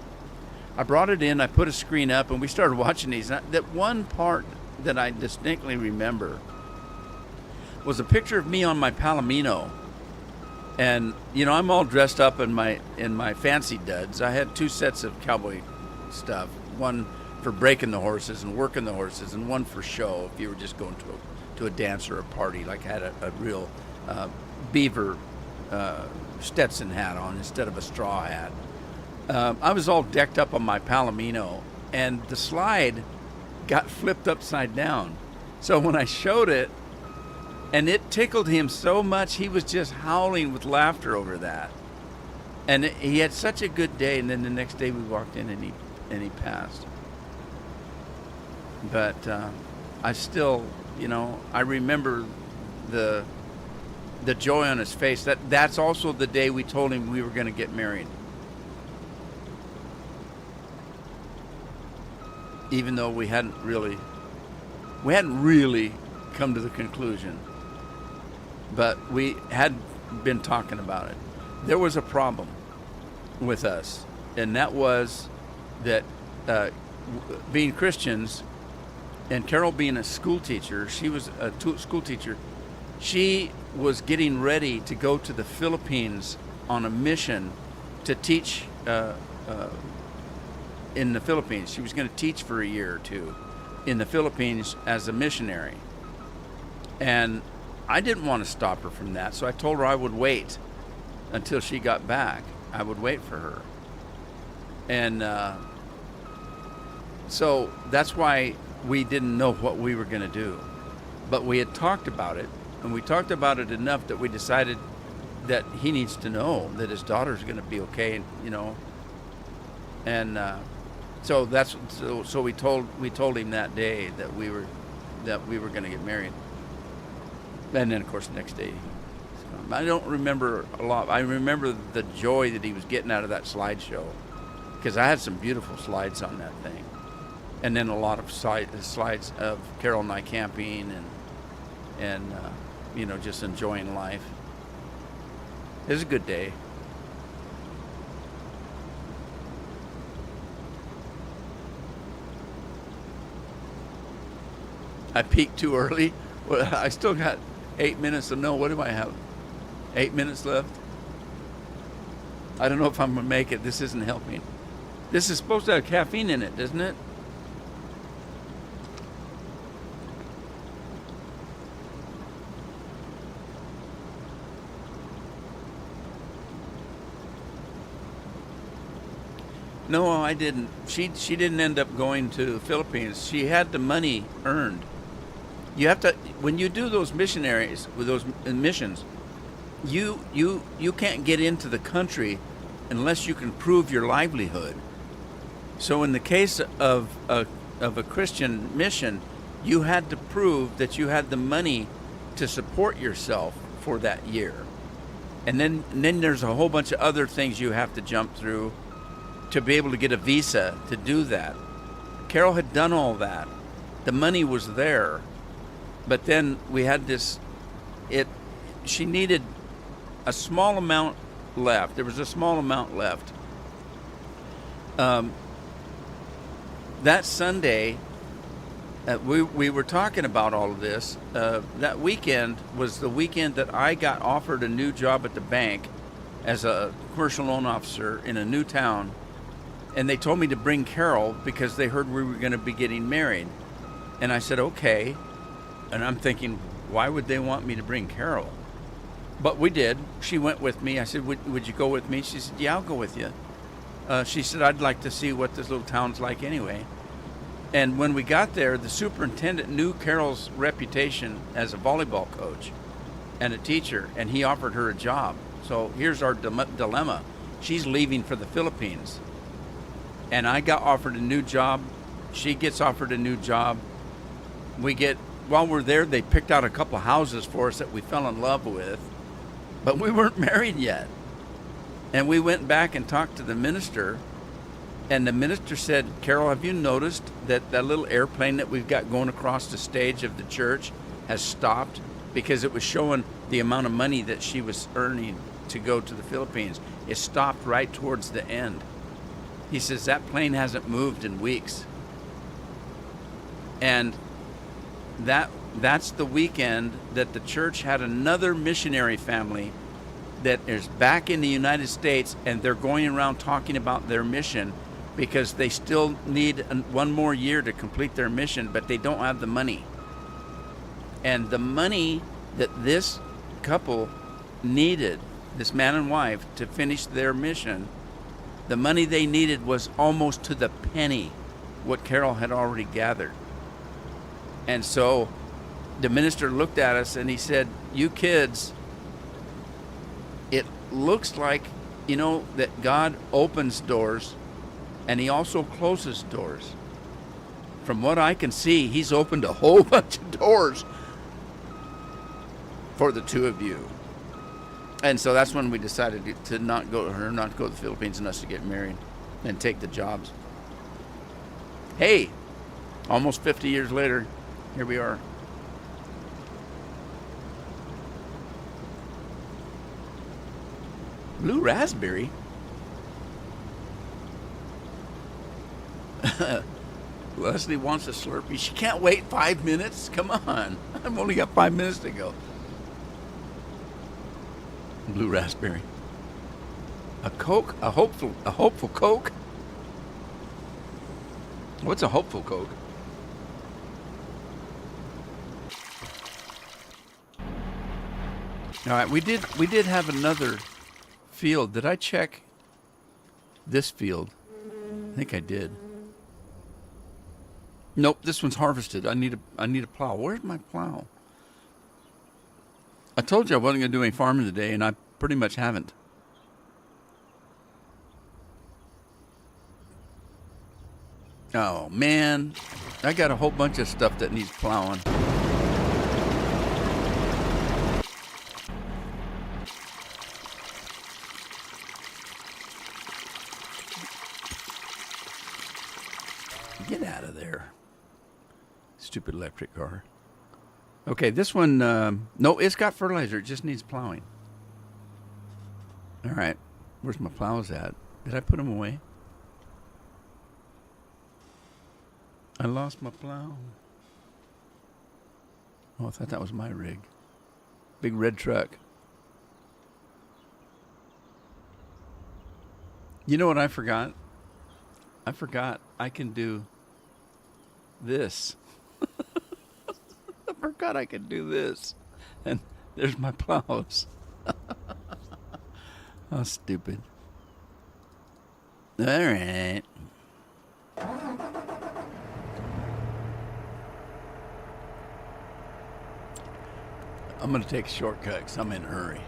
A: I brought it in. I put a screen up, and we started watching these. And that one part that I distinctly remember was a picture of me on my Palomino. And you know, I'm all dressed up in my fancy duds. I had 2 sets of cowboy stuff, one for breaking the horses and working the horses, and one for show if you were just going to a dance or a party. Like I had a real beaver Stetson hat on instead of a straw hat. I was all decked up on my Palomino, and the slide got flipped upside down. So when I showed it, And it tickled him so much, he was just howling with laughter over that. And he had such a good day, and then the next day we walked in and he passed. But I still, I remember the joy on his face. That's also the day we told him we were going to get married. Even though we hadn't really come to the conclusion, but we had been talking about it. There was a problem with us, and that was that being Christians, and Carol being a school teacher, she was a school teacher, she was getting ready to go to the Philippines on a mission to teach in the Philippines. She was going to teach for a year or two in the Philippines as a missionary. And I didn't want to stop her from that, so I told her I would wait until she got back. I would wait for her. And so that's why we didn't know what we were going to do. But we had talked about it, and we talked about it enough that we decided that he needs to know that his daughter's going to be okay, and so that's so we told him that day that we were going to get married. And then of course the next day, I don't remember a lot. I remember the joy that he was getting out of that slideshow, because I had some beautiful slides on that thing, and then a lot of slides of Carol and I camping and just enjoying life. It was a good day. I peaked too early. Well, I still got 8 minutes to know. What do I have? 8 minutes left? I don't know if I'm going to make it. This isn't helping. This is supposed to have caffeine in it, isn't it? No, I didn't. She didn't end up going to the Philippines. She had the money earned. You have to, when you do those missionaries with those missions, you can't get into the country unless you can prove your livelihood. So in the case of a Christian mission, you had to prove that you had the money to support yourself for that year. And then there's a whole bunch of other things you have to jump through to be able to get a visa to do that. Carol had done all that. The money was there. But then we had she needed a small amount left. There was a small amount left. That Sunday, we were talking about all of this. That weekend was the weekend that I got offered a new job at the bank as a commercial loan officer in a new town. And they told me to bring Carol because they heard we were going to be getting married. And I said, okay. And I'm thinking, why would they want me to bring Carol? But we did. She went with me. I said, would you go with me? She said, yeah, I'll go with you. She said, I'd like to see what this little town's like anyway. And when we got there, the superintendent knew Carol's reputation as a volleyball coach and a teacher, and he offered her a job. So here's our dilemma. She's leaving for the Philippines. And I got offered a new job. She gets offered a new job. While we're there, they picked out a couple houses for us that we fell in love with, but we weren't married yet. And we went back and talked to the minister, and the minister said, Carol, have you noticed that little airplane that we've got going across the stage of the church has stopped because it was showing the amount of money that she was earning to go to the Philippines? It stopped right towards the end. He says, that plane hasn't moved in weeks. And that's the weekend that the church had another missionary family that is back in the United States, and they're going around talking about their mission because they still need one more year to complete their mission, but they don't have the money. And the money that this couple needed, this man and wife, to finish their mission, the money they needed was almost to the penny what Carol had already gathered. And so the minister looked at us and he said, "You kids, it looks like, that God opens doors and he also closes doors. From what I can see, he's opened a whole bunch of doors for the two of you." And so that's when we decided to not go to the Philippines and us to get married and take the jobs. Hey, almost 50 years later, here we are. Blue raspberry? Leslie wants a Slurpee. She can't wait 5 minutes? Come on. I've only got 5 minutes to go. Blue raspberry. A Coke? A hopeful Coke? What's a hopeful Coke? All right, we did have another field. Did I check this field? I think I did. Nope, this one's harvested. I need a plow. Where's my plow? I told you I wasn't going to do any farming today, and I pretty much haven't. Oh, man. I got a whole bunch of stuff that needs plowing. Get out of there. Stupid electric car. Okay, this one, no, it's got fertilizer. It just needs plowing. All right. Where's my plows at? Did I put them away? I lost my plow. Oh, I thought that was my rig. Big red truck. You know what I forgot? I forgot I can do this. I forgot I could do this. And there's my plows. How stupid. All right. I'm going to take a shortcut because I'm in a hurry.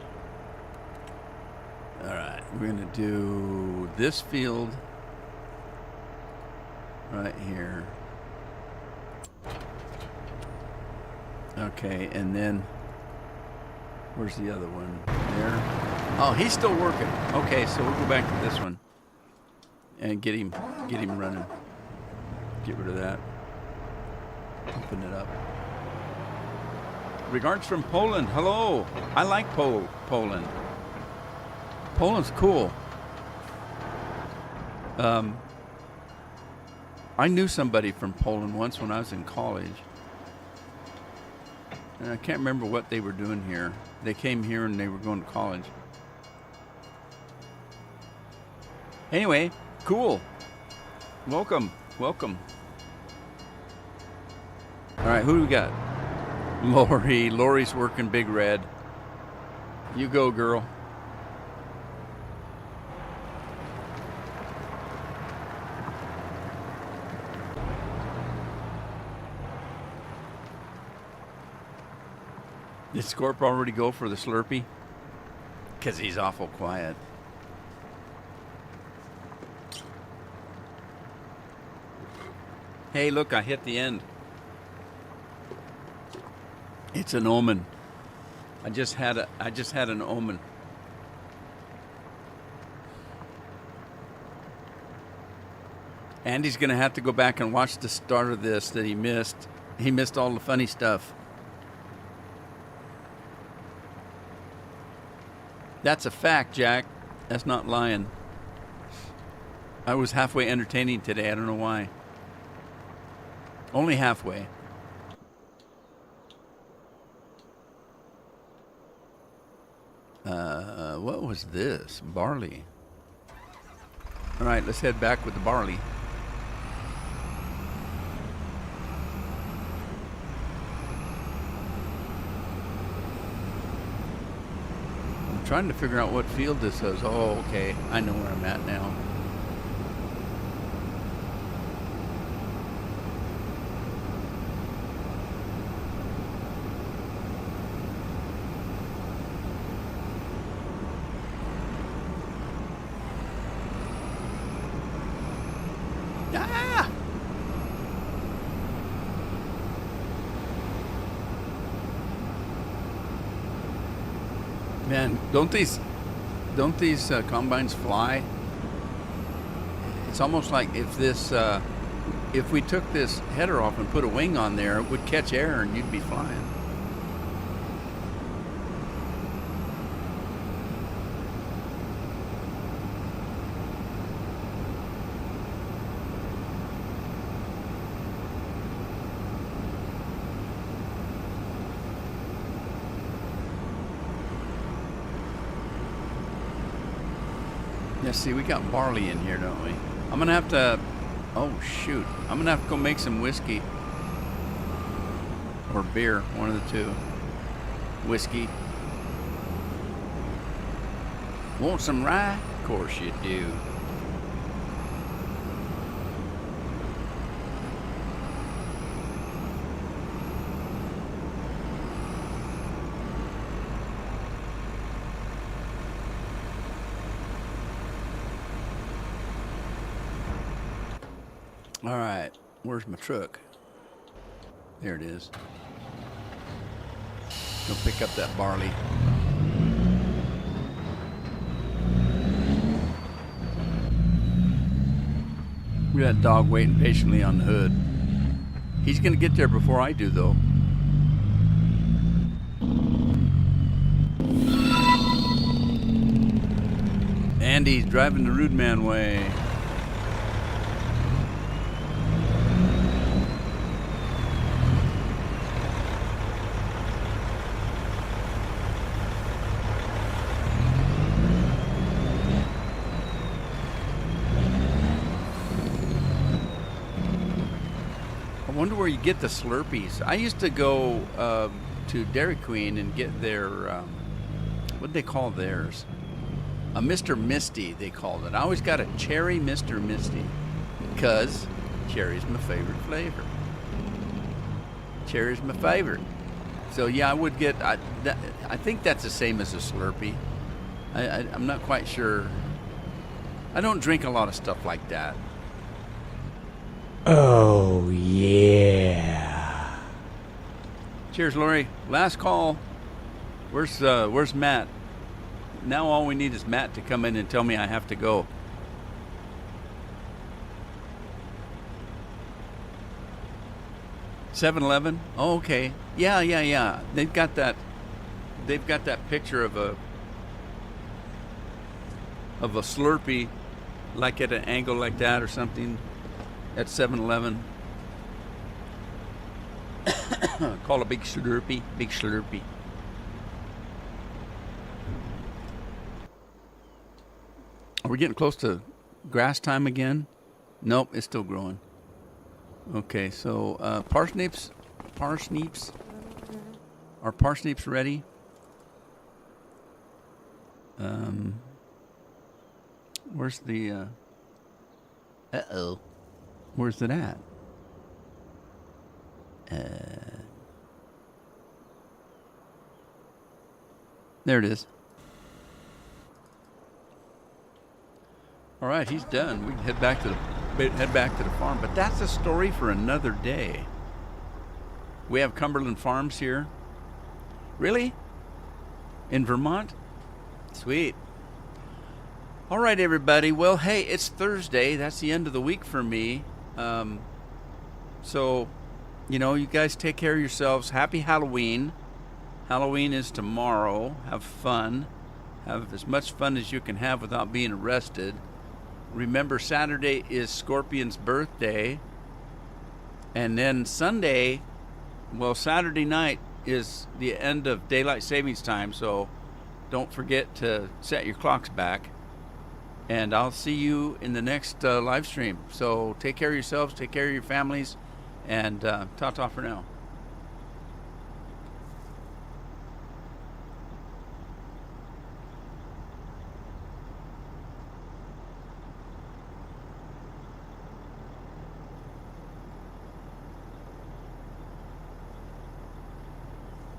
A: All right. We're going to do this field right here. Okay, and then where's the other one? There. Oh, he's still working. Okay, so we'll go back to this one and get him running. Get rid of that. Open it up. Regards from Poland. Hello. I like Poland. Poland's cool. I knew somebody from Poland once when I was in college. And I can't remember what they were doing here. They came here and they were going to college. Anyway, cool. Welcome. Welcome. All right, who do we got? Lori. Lori's working Big Red. You go, girl. Did Scorp already go for the Slurpee? Because he's awful quiet. Hey, look, I hit the end. It's an omen. I just had an omen. Andy's going to have to go back and watch the start of this that he missed. He missed all the funny stuff. That's a fact, Jack. That's not lying. I was halfway entertaining today. I don't know why. Only halfway. What was this? Barley. All right, let's head back with the barley. I'm trying to figure out what field this is. Oh, okay. I know where I'm at now. Man, don't these combines fly? It's almost like if we took this header off and put a wing on there, it would catch air and you'd be flying. Yeah, see, we got barley in here, don't we? I'm gonna have to, oh shoot, I'm gonna have to go make some whiskey. Or beer, one of the two. Whiskey. Want some rye? Of course you do. All right, where's my truck? There it is. Go pick up that barley. We got a dog waiting patiently on the hood. He's gonna get there before I do, though. Andy's driving the rude man way. I wonder where you get the Slurpees. I used to go to Dairy Queen and get their, what'd they call theirs? A Mr. Misty, they called it. I always got a cherry Mr. Misty because cherry's my favorite flavor. Cherry's my favorite. So yeah, I would get, I think that's the same as a Slurpee. I'm not quite sure. I don't drink a lot of stuff like that.
C: Oh, yeah.
A: Cheers, Lori. Last call. Where's Matt? Now all we need is Matt to come in and tell me I have to go. $7-Eleven? Oh, okay. Yeah. They've got that picture of a Slurpee, like at an angle like that or something, at 7-Eleven. Call a big Slurpee. Big Slurpee. Are we getting close to grass time again? Nope, it's still growing. Okay, so parsnips. Are parsnips ready? Where's the? Where's it at? There it is. All right, he's done. We can head back to the farm, but that's a story for another day. We have Cumberland Farms here. Really? In Vermont? Sweet. All right, everybody. Well, hey, it's Thursday. That's the end of the week for me. So, you guys take care of yourselves. Happy Halloween. Halloween is tomorrow. Have fun. Have as much fun as you can have without being arrested. Remember, Saturday is Scorpion's birthday. And then Saturday night is the end of daylight savings time. So don't forget to set your clocks back. And I'll see you in the next live stream. So take care of yourselves, take care of your families, and ta-ta for now.